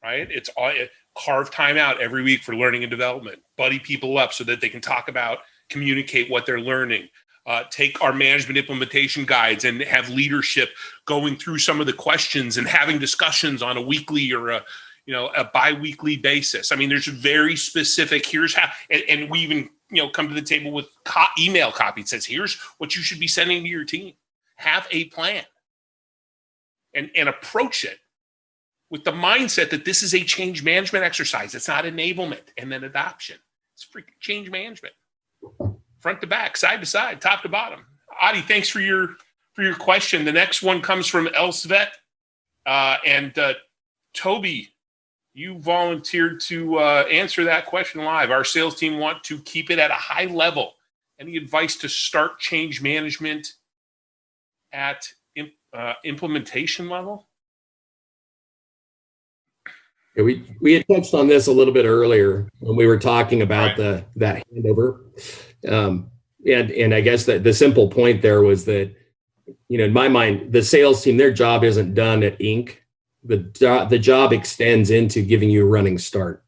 right? It's all carve time out every week for learning and development, buddy people up so that they can talk about, communicate what they're learning, take our management implementation guides and have leadership going through some of the questions and having discussions on a weekly or a bi-weekly basis. I mean, there's very specific, here's how, and we even, come to the table with email copy. It says, here's what you should be sending to your team. Have a plan and approach it with the mindset that this is a change management exercise. It's not enablement and then adoption. It's freaking change management. Front to back, side to side, top to bottom. Adi, thanks for your question. The next one comes from Elsvet. And Toby, you volunteered to answer that question live. Our sales team want to keep it at a high level. Any advice to start change management at implementation level? Yeah, we had touched on this a little bit earlier when we were talking about that handover. And I guess that the simple point there was that, in my mind, the sales team, their job isn't done at Inc. The job extends into giving you a running start,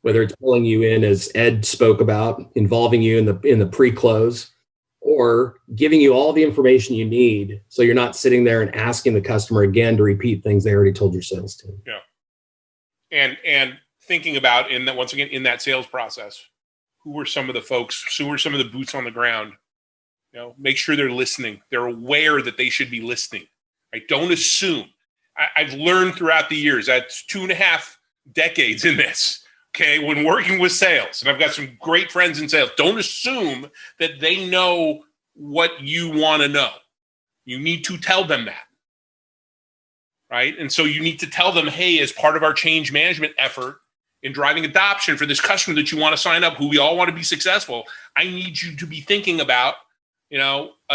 whether it's pulling you in, as Ed spoke about, involving you in the pre-close, or giving you all the information you need so you're not sitting there and asking the customer again to repeat things they already told your sales team. Yeah. And thinking about once again in that sales process, who are some of the folks, who are some of the boots on the ground? Make sure they're listening. They're aware that they should be listening. Right? Don't assume. I've learned throughout the years, that's 2.5 decades in this, okay, when working with sales, and I've got some great friends in sales, don't assume that they know what you want to know. You need to tell them that, right? And so you need to tell them, hey, as part of our change management effort in driving adoption for this customer that you want to sign up, who we all want to be successful, I need you to be thinking about,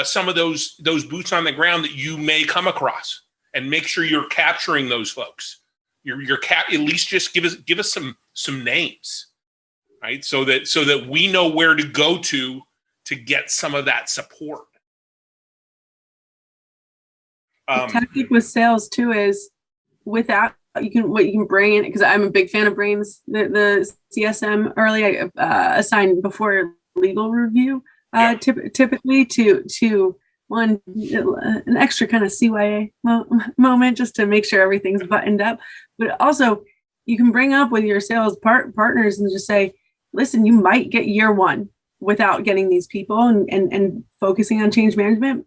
some of those boots on the ground that you may come across. And make sure you're capturing those folks. At least just give us some names, right? So that we know where to go to get some of that support. The tactic with sales too is what you can bring in, because I'm a big fan of Brains, the CSM early assigned before legal review, typically to one, an extra kind of CYA moment just to make sure everything's buttoned up. But also you can bring up with your sales partners and just say, listen, you might get year one without getting these people and focusing on change management.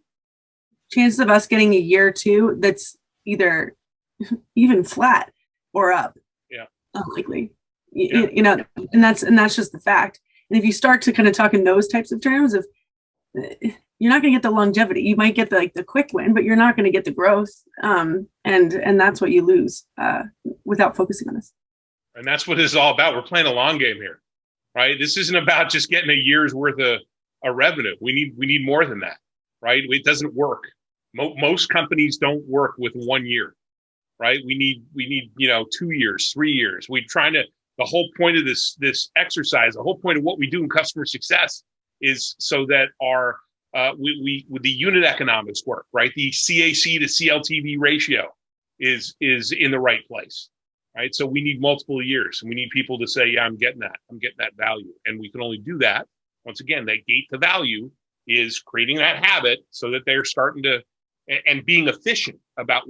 Chances of us getting a year two that's either even flat or up, unlikely. And that's just the fact. And if you start to kind of talk in those types of terms of, you're not going to get the longevity. You might get the quick win, but you're not going to get the growth. And that's what you lose without focusing on this. And that's what this is all about. We're playing a long game here, right? This isn't about just getting a year's worth of revenue. We need more than that, right? It doesn't work. Most companies don't work with 1 year, right? We need 2 years, 3 years. The whole point of this exercise, the whole point of what we do in customer success is so that our with the unit economics work, right? The CAC to CLTV ratio is in the right place, right? So we need multiple years, and we need people to say, yeah, I'm getting that value. And we can only do that. Once again, that gate to value is creating that habit so that they're starting to, and being efficient about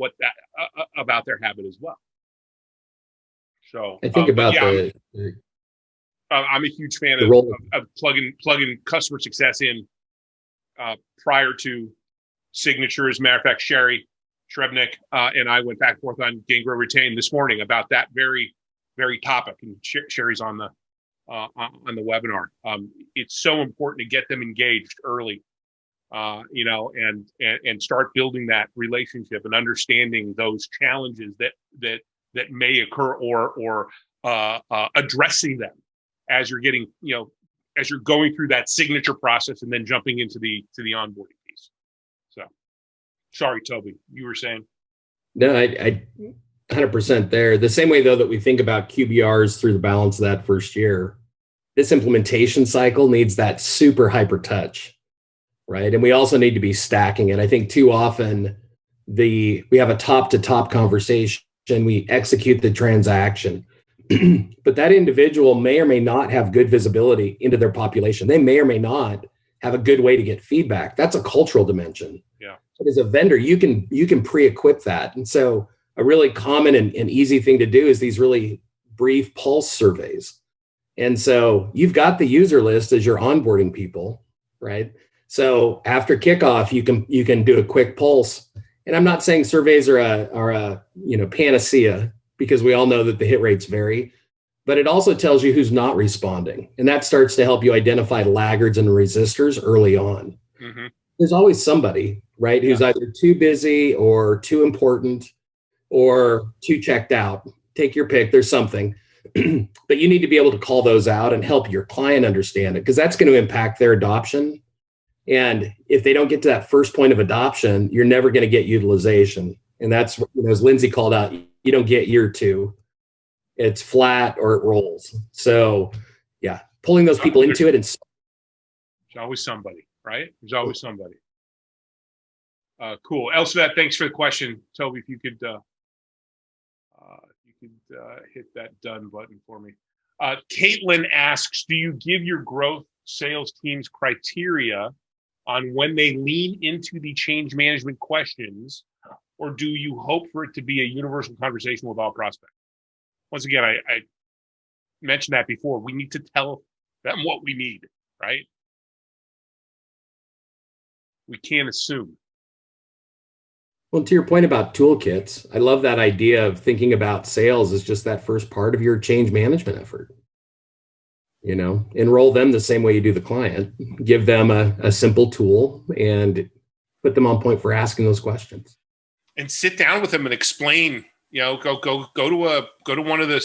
about their habit as well. So I think about I'm a huge fan of plugging customer success in prior to signatures. Matter of fact, Sherry Shrebnick and I went back and forth on Gain, Grow, Retain this morning about that very, very topic. And Sherry's on the webinar. It's so important to get them engaged early, and start building that relationship and understanding those challenges that may occur, or addressing them as you're getting, as you're going through that signature process and then jumping into the onboarding piece. So, sorry, Toby, you were saying? No, I 100% there. The same way, though, that we think about QBRs through the balance of that first year, this implementation cycle needs that super hyper touch, right? And we also need to be stacking it. I think too often we have a top to top conversation, we execute the transaction, but that individual may or may not have good visibility into their population. They may or may not have a good way to get feedback. That's a cultural dimension. Yeah. But as a vendor, you can pre-equip that. And so a really common and easy thing to do is these really brief pulse surveys. And so you've got the user list as you're onboarding people, right? So after kickoff, you can do a quick pulse. And I'm not saying surveys are a panacea, because we all know that the hit rates vary, but it also tells you who's not responding. And that starts to help you identify laggards and resistors early on. Mm-hmm. There's always somebody, right, who's either too busy or too important or too checked out. Take your pick, there's something. But you need to be able to call those out and help your client understand it, because that's going to impact their adoption. And if they don't get to that first point of adoption, you're never going to get utilization. And that's, as Lindsay called out, you don't get year two. It's flat or it rolls. So yeah, pulling those people into it. There's always somebody, right? There's always somebody. Cool. Elspeth, thanks for the question. Toby, if you could hit that done button for me. Caitlin asks, do you give your growth sales teams criteria on when they lean into the change management questions, or do you hope for it to be a universal conversation with all prospects? Once again, I mentioned that before. We need to tell them what we need, right? We can't assume. Well, to your point about toolkits, I love that idea of thinking about sales as just that first part of your change management effort. Enroll them the same way you do the client. Give them a simple tool and put them on point for asking those questions. And sit down with them and explain. Go to one of the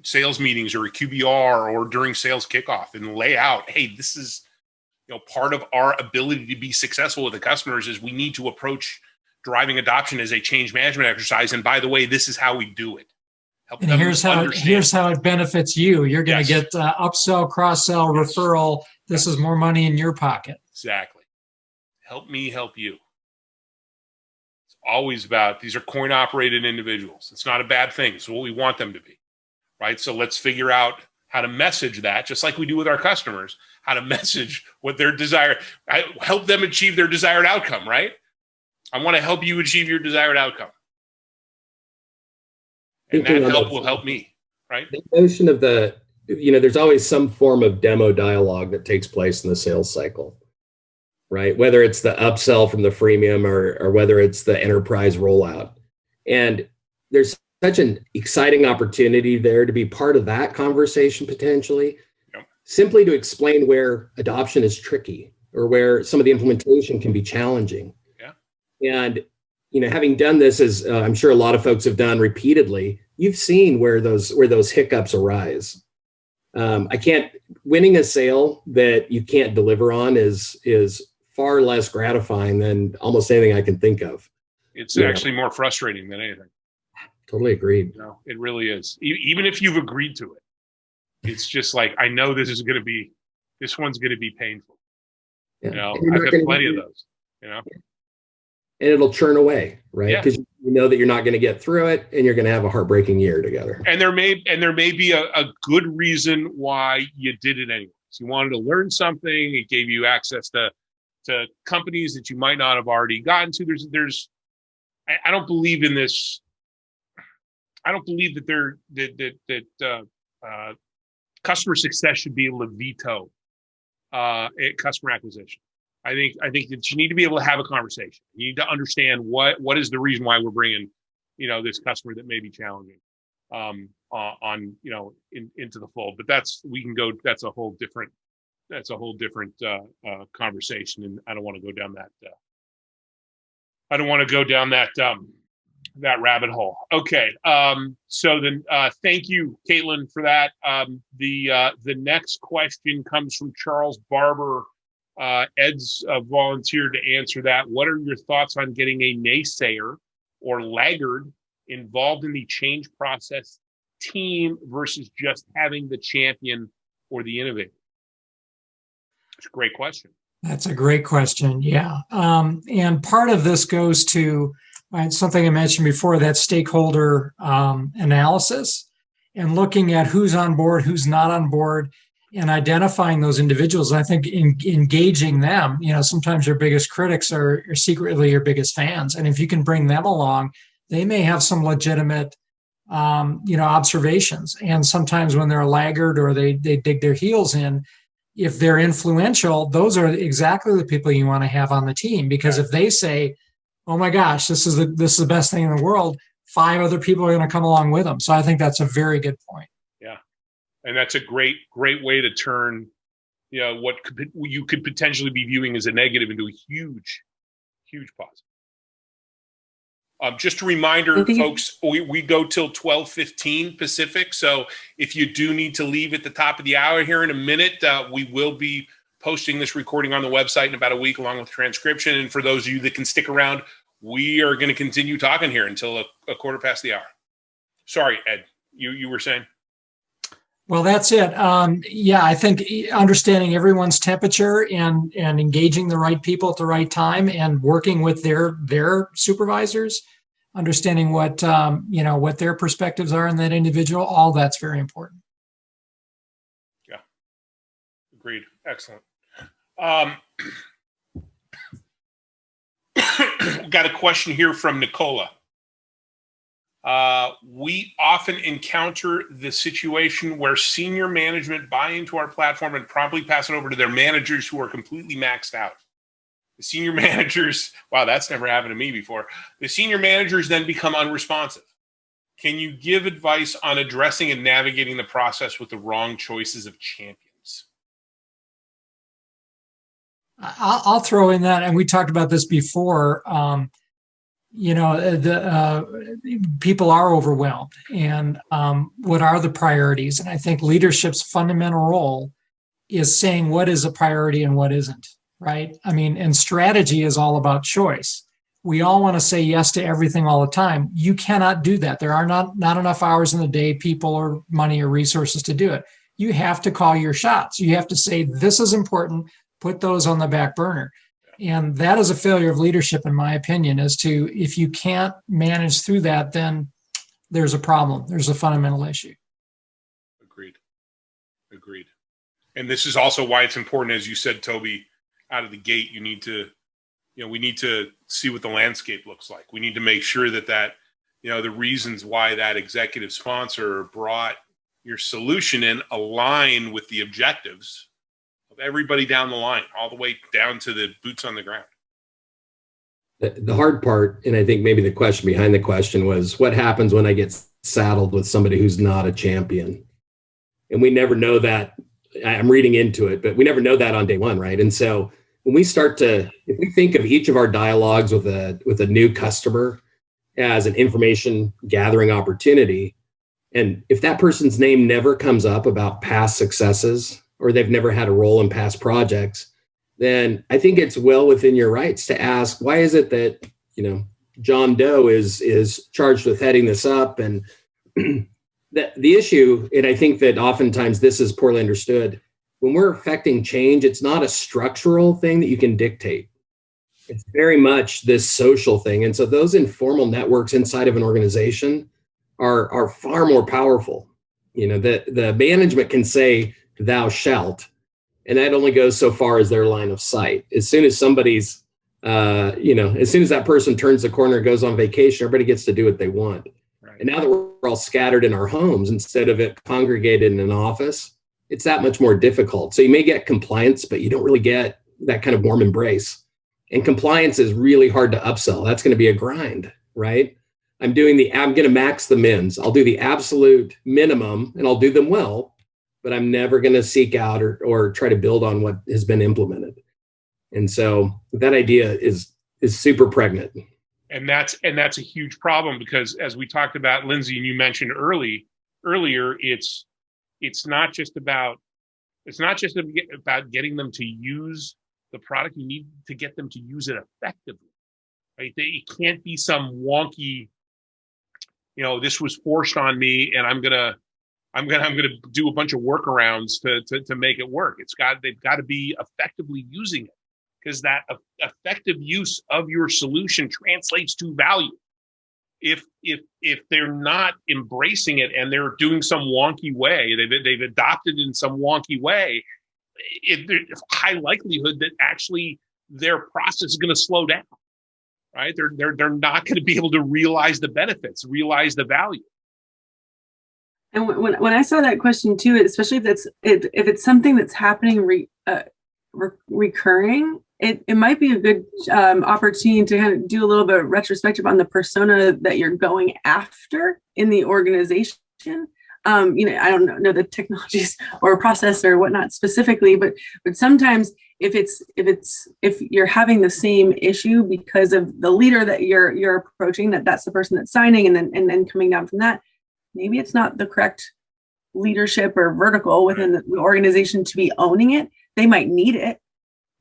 sales meetings or a QBR or during sales kickoff and lay out, hey, this is part of our ability to be successful with the customers is we need to approach driving adoption as a change management exercise. And by the way, this is how we do it. And here's how it benefits you. You're going to get upsell, cross-sell, referral. This is more money in your pocket. Exactly. Help me help you. It's always about, these are coin-operated individuals. It's not a bad thing. It's what we want them to be, right? So let's figure out how to message that, just like we do with our customers, how to message what their desire, help them achieve their desired outcome, right? I want to help you achieve your desired outcome. And that help will help me, right? The notion of there's always some form of demo dialogue that takes place in the sales cycle, right? Whether it's the upsell from the freemium or whether it's the enterprise rollout. And there's such an exciting opportunity there to be part of that conversation potentially, simply to explain where adoption is tricky or where some of the implementation can be challenging. Yeah. And having done this, as I'm sure a lot of folks have done repeatedly, you've seen where those hiccups arise. Winning a sale that you can't deliver on is far less gratifying than almost anything I can think of. It's actually more frustrating than anything. Totally agreed. It really is. Even if you've agreed to it, it's just like, I know this one's going to be painful. Yeah. You know, And you're I've not had gonna plenty get of through- those. You know, and it'll churn away, right? Yeah. Because you know that you're not going to get through it, and you're going to have a heartbreaking year together. and there may be a good reason why you did it anyways. You wanted to learn something. It gave you access to companies that you might not have already gotten to. I don't believe in this. I don't believe that customer success should be able to veto customer acquisition. I think that you need to be able to have a conversation. You need to understand what is the reason why we're bringing, this customer that may be challenging, into the fold. But that's a whole different conversation, and I don't want to go down that. I don't want to go down that rabbit hole. Okay. So then, thank you, Caitlin, for that. The next question comes from Charles Barber. Ed's volunteered to answer that. What are your thoughts on getting a naysayer or laggard involved in the change process team versus just having the champion or the innovator? It's a great question. That's a great question. Yeah. And part of this goes to something I mentioned before, that stakeholder analysis and looking at who's on board, who's not on board, and identifying those individuals. I think engaging them, sometimes your biggest critics are secretly your biggest fans. And if you can bring them along, they may have some legitimate, observations. And sometimes when they're a laggard or they dig their heels in, if they're influential, those are exactly the people you want to have on the team. Because if they say, oh my gosh, this is the best thing in the world, 5 other people are going to come along with them. So I think that's a very good point. Yeah. And that's a great way to turn, what you could potentially be viewing as a negative into a huge, huge positive. Just a reminder, folks, we go till 12:15 Pacific. So if you do need to leave at the top of the hour here in a minute, we will be posting this recording on the website in about a week along with transcription. And for those of you that can stick around, we are going to continue talking here until a quarter past the hour. Sorry, Ed, you were saying? Well, that's it. I think understanding everyone's temperature and engaging the right people at the right time and working with their supervisors, understanding what their perspectives are in that individual, all that's very important. Yeah, agreed. Excellent. Got a question here from Nicola. We often encounter the situation where senior management buy into our platform and promptly pass it over to their managers who are completely maxed out. The senior managers, wow, that's never happened to me before. The senior managers then become unresponsive. Can you give advice on addressing and navigating the process with the wrong choices of champions? I'll throw in that, and we talked about this before. People are overwhelmed, and what are the priorities? And I think leadership's fundamental role is saying what is a priority and what isn't, right? I mean, and strategy is all about choice. We all want to say yes to everything all the time. You cannot do that. There are not enough hours in the day, people or money or resources to do it. You have to call your shots. You have to say, this is important, put those on the back burner. And that is a failure of leadership, in my opinion, if you can't manage through that, then there's a problem. There's a fundamental issue. Agreed. And this is also why it's important, as you said, Toby, out of the gate, we need to see what the landscape looks like. We need to make sure that the reasons why that executive sponsor brought your solution in align with the objectives of everybody down the line, all the way down to the boots on the ground. The hard part, and I think maybe the question behind the question was, what happens when I get saddled with somebody who's not a champion? And we never know that. I'm reading into it, but we never know that on day one, right? And so when we if we think of each of our dialogues with a new customer as an information gathering opportunity, and if that person's name never comes up about past successes, or they've never had a role in past projects, then I think it's well within your rights to ask, why is it that, John Doe is charged with heading this up? And the issue, and I think that oftentimes this is poorly understood, when we're affecting change, it's not a structural thing that you can dictate. It's very much this social thing. And so those informal networks inside of an organization are far more powerful. The management can say, thou shalt, and that only goes so far as their line of sight. As soon as somebody's, as soon as that person turns the corner and goes on vacation, everybody gets to do what they want. Right. And now that we're all scattered in our homes, instead of it congregated in an office, it's that much more difficult. So you may get compliance, but you don't really get that kind of warm embrace. And compliance is really hard to upsell. That's going to be a grind, right? I'm going to max the mins. I'll do the absolute minimum and I'll do them well, but I'm never going to seek out or try to build on what has been implemented. And so that idea is super pregnant. And that's a huge problem, because as we talked about, Lindsay, and you mentioned earlier, it's not just about getting them to use the product. You need to get them to use it effectively, right? It can't be some wonky, this was forced on me and I'm gonna do a bunch of workarounds to make it work. They've got to be effectively using it, because that effective use of your solution translates to value. If they're not embracing it and they're doing some wonky way, they've adopted it in some wonky way, there's high likelihood that actually their process is going to slow down. Right? They're not going to be able to realize the benefits, realize the value. And when I saw that question too, especially if it's something that's happening recurring, it might be a good opportunity to kind of do a little bit of retrospective on the persona that you're going after in the organization. I don't know the technologies or process or whatnot specifically, but sometimes if you're having the same issue because of the leader that you're approaching, that's the person that's signing, and then coming down from that, maybe it's not the correct leadership or vertical within the organization to be owning it. They might need it,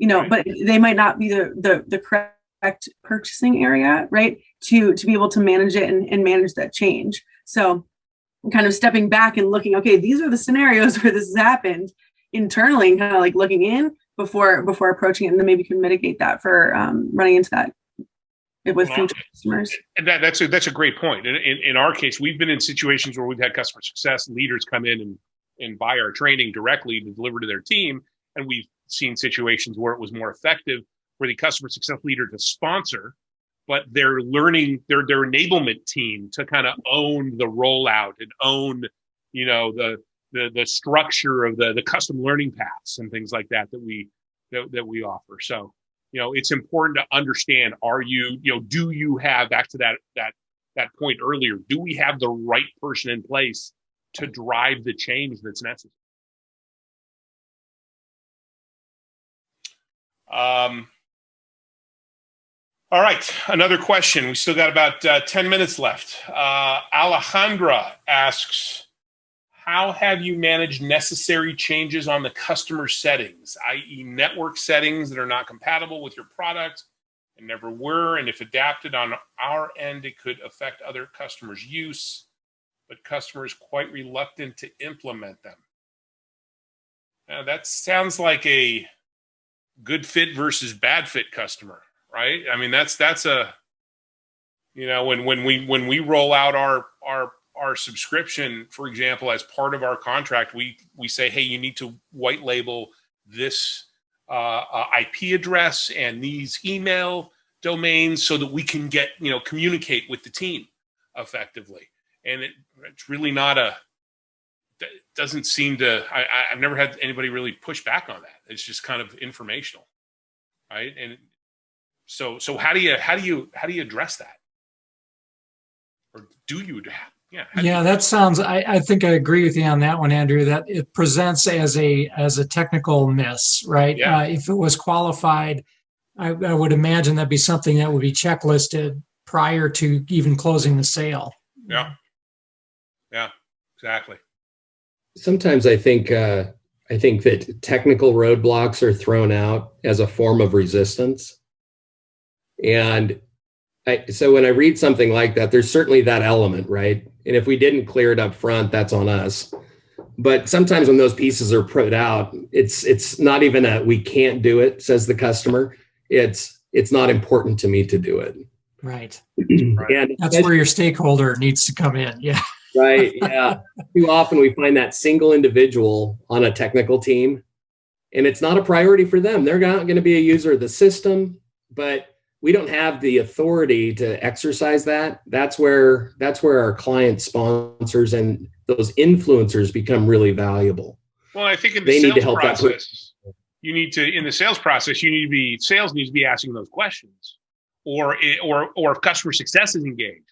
but they might not be the correct purchasing area, right? To be able to manage it and manage that change. So kind of stepping back and looking, okay, these are the scenarios where this has happened internally, and kind of like looking in before approaching it, and then maybe can mitigate that for running into that with future customers. And that's a great point. In our case, we've been in situations where we've had customer success leaders come in and buy our training directly to deliver to their team. And we've seen situations where it was more effective for the customer success leader to sponsor, but they're learning their enablement team to kind of own the rollout and own, the structure of the custom learning paths and things like that we offer. So, it's important to understand, do you have, back to that point earlier, do we have the right person in place to drive the change that's necessary? All right, another question. We still got about 10 minutes left. Alejandra asks, how have you managed necessary changes on the customer settings, i.e. network settings that are not compatible with your product and never were, and if adapted on our end, it could affect other customers' use, but customers quite reluctant to implement them? Now, that sounds like a good fit versus bad fit customer, right? I mean, that's a, when we roll out our subscription, for example, as part of our contract, we say, hey, you need to white label this IP address and these email domains so that we can communicate with the team effectively. And it's really not doesn't seem to, I've never had anybody really push back on that. It's just kind of informational, right? And so how do you address that? Or do you? That sounds, I think I agree with you on that one, Andrew, that it presents as a technical miss, right? Yeah. If it was qualified, I would imagine that'd be something that would be checklisted prior to even closing the sale. Yeah, exactly. Sometimes I think that technical roadblocks are thrown out as a form of resistance. And so when I read something like that, there's certainly that element, right? And if we didn't clear it up front, that's on us. But sometimes when those pieces are put out, it's not even a we can't do it, says the customer. It's not important to me to do it. Right. And that's where your stakeholder needs to come in. Yeah. Right. Yeah. Too often we find that single individual on a technical team, and it's not a priority for them. They're not going to be a user of the system, but we don't have the authority to exercise that. That's where our client sponsors and those influencers become really valuable. Well, I think in the they sales need to help process, in the sales process, sales needs to be asking those questions, or if customer success is engaged,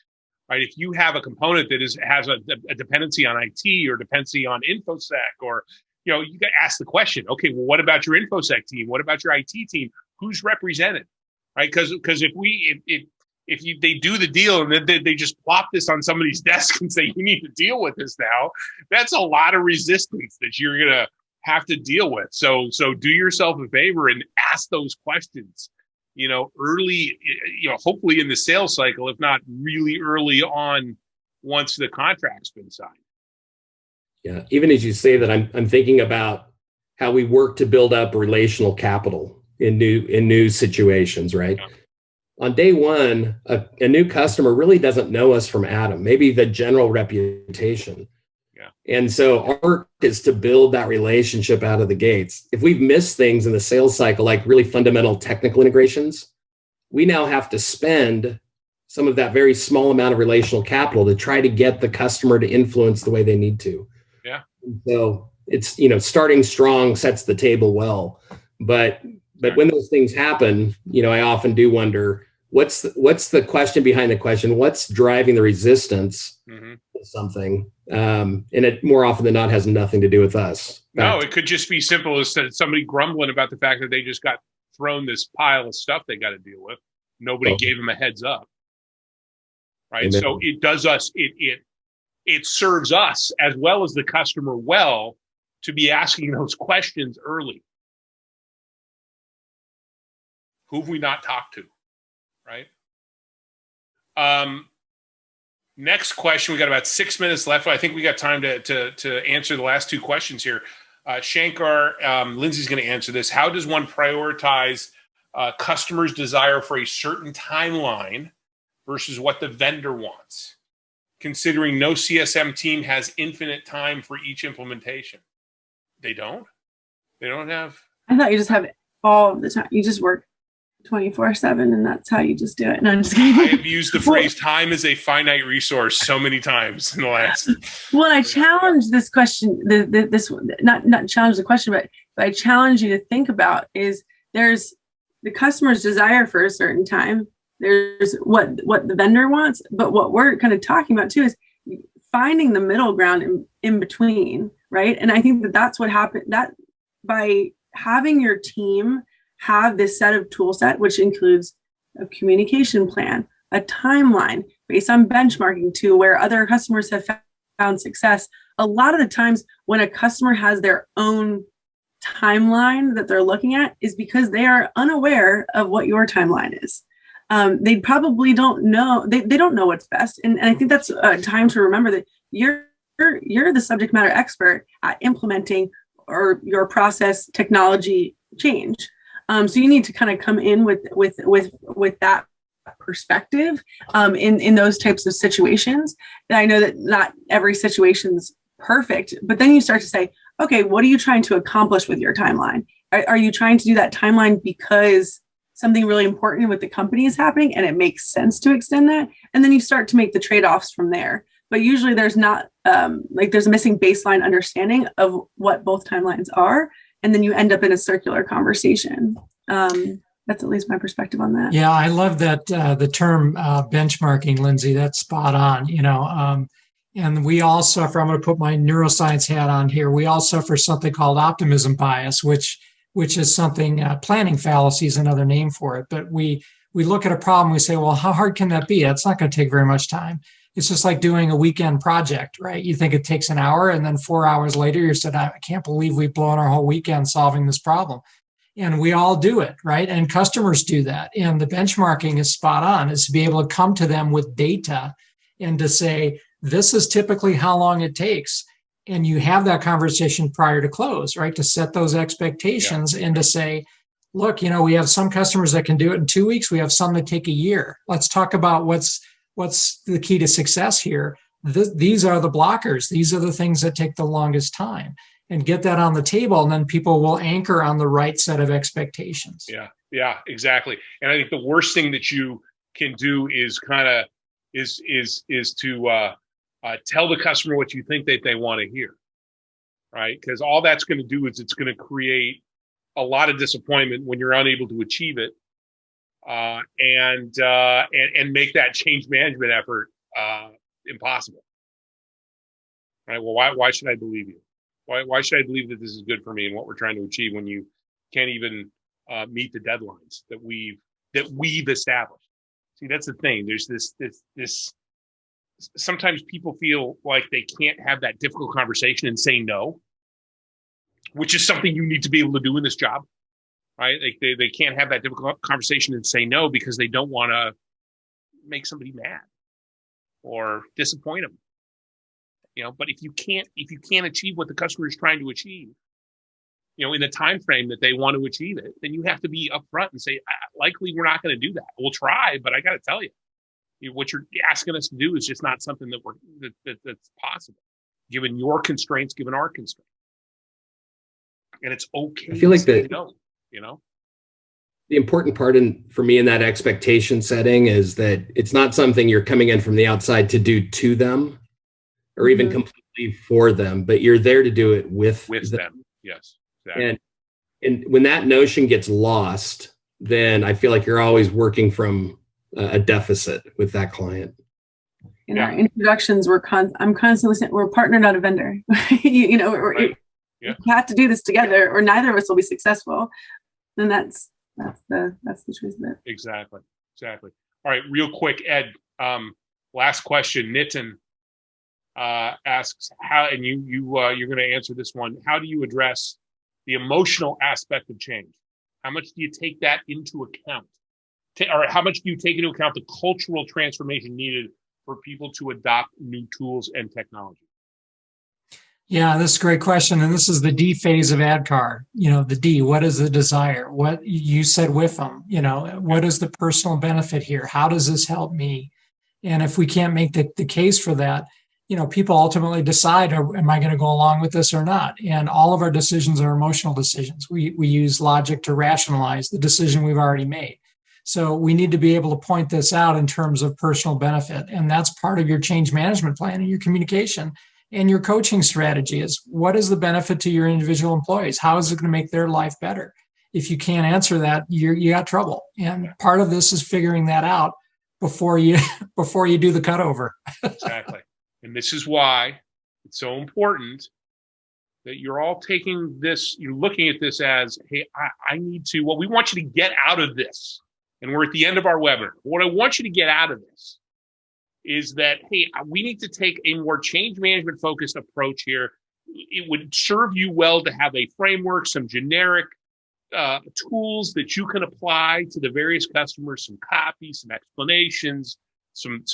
right? If you have a component that has a dependency on IT or dependency on InfoSec, or you got to ask the question, okay, well, what about your InfoSec team? What about your IT team? Who's represented? Right, because if they do the deal and then they just plop this on somebody's desk and say you need to deal with this now, that's a lot of resistance that you're gonna have to deal with. So do yourself a favor and ask those questions, early, hopefully in the sales cycle, if not really early on, once the contract's been signed. Yeah, even as you say that, I'm thinking about how we work to build up relational capital in new situations, right? Yeah. On day one, a new customer really doesn't know us from Adam, maybe the general reputation. Yeah. And so our work is to build that relationship out of the gates. If we've missed things in the sales cycle, like really fundamental technical integrations, we now have to spend some of that very small amount of relational capital to try to get the customer to influence the way they need to. Yeah. And so it's, starting strong sets the table well, but when those things happen, I often do wonder what's the question behind the question, what's driving the resistance to something, and it more often than not has nothing to do with us. No, it could just be simple as somebody grumbling about the fact that they just got thrown this pile of stuff they got to deal with. Nobody gave them a heads up, right? Amen. So it does us. It serves us as well as the customer well to be asking those questions early. Who have we not talked to, right? Next question. We got about 6 minutes left. I think we got time to answer the last two questions here. Shankar, Lindsay's going to answer this. How does one prioritize customers' desire for a certain timeline versus what the vendor wants, considering no CSM team has infinite time for each implementation? They don't? They don't have? I thought you just have all the time. You just work 24/7, and that's how you just do it. No, I'm just kidding. I have used the phrase "time is a finite resource" so many times in the last. Well, I challenge this question. This not challenge the question, but I challenge you to think about is there's the customer's desire for a certain time. There's what the vendor wants, but what we're kind of talking about too is finding the middle ground in between, right? And I think that's what happened. That by having your team have this set of tool set, which includes a communication plan, a timeline based on benchmarking to where other customers have found success. A lot of the times when a customer has their own timeline that they're looking at is because they are unaware of what your timeline is. They probably don't know, they don't know what's best. And I think that's a time to remember that you're the subject matter expert at implementing or your process technology change. So you need to kind of come in with that perspective in those types of situations. And I know that not every situation's perfect, but then you start to say, okay, what are you trying to accomplish with your timeline? Are you trying to do that timeline because something really important with the company is happening and it makes sense to extend that? And then you start to make the trade-offs from there. But usually there's not there's a missing baseline understanding of what both timelines are. And then you end up in a circular conversation. That's at least my perspective on that. Yeah, I love that the term benchmarking, Lindsay. That's spot on. And we all suffer. I'm going to put my neuroscience hat on here. We all suffer something called optimism bias, which is something planning fallacy is another name for it. But we look at a problem. We say, well, how hard can that be? That's not going to take very much time. It's just like doing a weekend project, right? You think it takes an hour, and then 4 hours later, you said, I can't believe we've blown our whole weekend solving this problem. And we all do it, right? And customers do that. And the benchmarking is spot on, is to be able to come to them with data and to say, this is typically how long it takes. And you have that conversation prior to close, right? To set those expectations and to say, look, we have some customers that can do it in 2 weeks. We have some that take a year. Let's talk about what's the key to success here. These are the blockers. These are the things that take the longest time, and get that on the table. And then people will anchor on the right set of expectations. Yeah, exactly. And I think the worst thing that you can do is to tell the customer what you think that they want to hear, right? Because all that's going to do is it's going to create a lot of disappointment when you're unable to achieve it, and make that change management effort impossible. Right? Well, why should I believe you? Why should I believe that this is good for me and what we're trying to achieve when you can't even meet the deadlines that we've established? See, that's the thing. There's this. Sometimes people feel like they can't have that difficult conversation and say no, which is something you need to be able to do in this job, right? Like they can't have that difficult conversation and say no because they don't want to make somebody mad or disappoint them. But if you can't achieve what the customer is trying to achieve, in the time frame that they want to achieve it, then you have to be upfront and say, likely we're not going to do that. We'll try, but I got to tell you, what you're asking us to do is just not something that's possible, given your constraints, given our constraints. And it's okay. I feel like no, the important part for me in that expectation setting is that it's not something you're coming in from the outside to do to them or even completely for them, but you're there to do it with them. Yes. Exactly. And when that notion gets lost, then I feel like you're always working from a deficit with that client. In our introductions, I'm constantly saying we're a partner, not a vendor. Right. We have to do this together, or neither of us will be successful. And that's the truth of it. Exactly. All right, real quick, Ed. Last question. Nitin asks how, and you're going to answer this one. How do you address the emotional aspect of change? How much do you take that into account? Or how much do you take into account the cultural transformation needed for people to adopt new tools and technology? Yeah, this is a great question. And this is the D phase of ADKAR. The D, what is the desire? What you said with them, what is the personal benefit here? How does this help me? And if we can't make the case for that, people ultimately decide, am I going to go along with this or not? And all of our decisions are emotional decisions. We use logic to rationalize the decision we've already made. So we need to be able to point this out in terms of personal benefit. And that's part of your change management plan and your communication and your coaching strategy is what is the benefit to your individual employees? How is it going to make their life better? If you can't answer that, you got trouble. And part of this is figuring that out before you do the cutover. Exactly. And this is why it's so important that you're all taking this, you're looking at this as, hey, I need to, what we want you to get out of this. And we're at the end of our webinar. What I want you to get out of this is that, hey, we need to take a more change management focused approach here. It would serve you well to have a framework, some generic tools that you can apply to the various customers, some copy, some explanations, some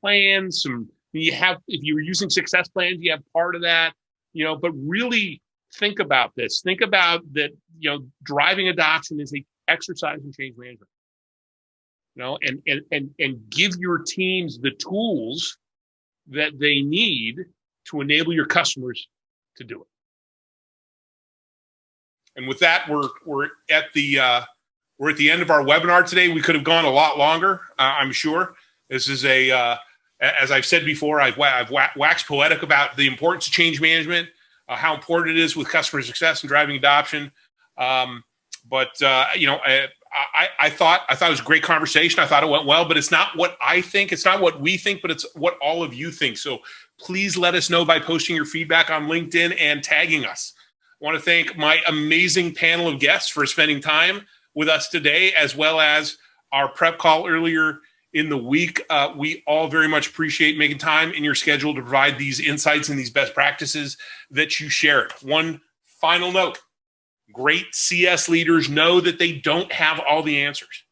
plans, you have, if you're using success plans, you have part of that, but really think about this. Think about that, driving adoption is an exercise in change management. And give your teams the tools that they need to enable your customers to do it. And with that, we're at the end of our webinar today. We could have gone a lot longer, I'm sure. This is as I've said before, I've waxed poetic about the importance of change management, how important it is with customer success and driving adoption. I thought it was a great conversation. I thought it went well, but it's not what I think. It's not what we think, but it's what all of you think. So please let us know by posting your feedback on LinkedIn and tagging us. I want to thank my amazing panel of guests for spending time with us today, as well as our prep call earlier in the week. We all very much appreciate making time in your schedule to provide these insights and these best practices that you shared. One final note. Great CS leaders know that they don't have all the answers,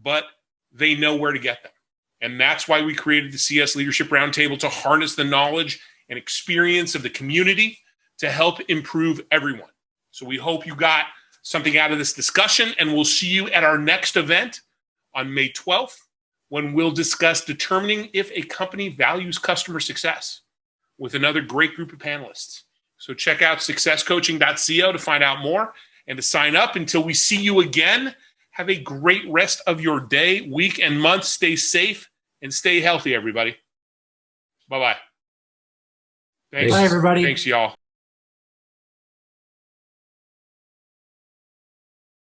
but they know where to get them. And that's why we created the CS Leadership Roundtable, to harness the knowledge, and experience of the community to help improve everyone. So we hope you got something out of this discussion, and we'll see you at our next event on May 12th, when we'll discuss determining if a company values customer success with another great group of panelists. So check out successcoaching.co to find out more and to sign up. Until we see you again, have a great rest of your day, week, and month. Stay safe and stay healthy, everybody. Bye-bye. Thanks. Bye, everybody. Thanks, y'all.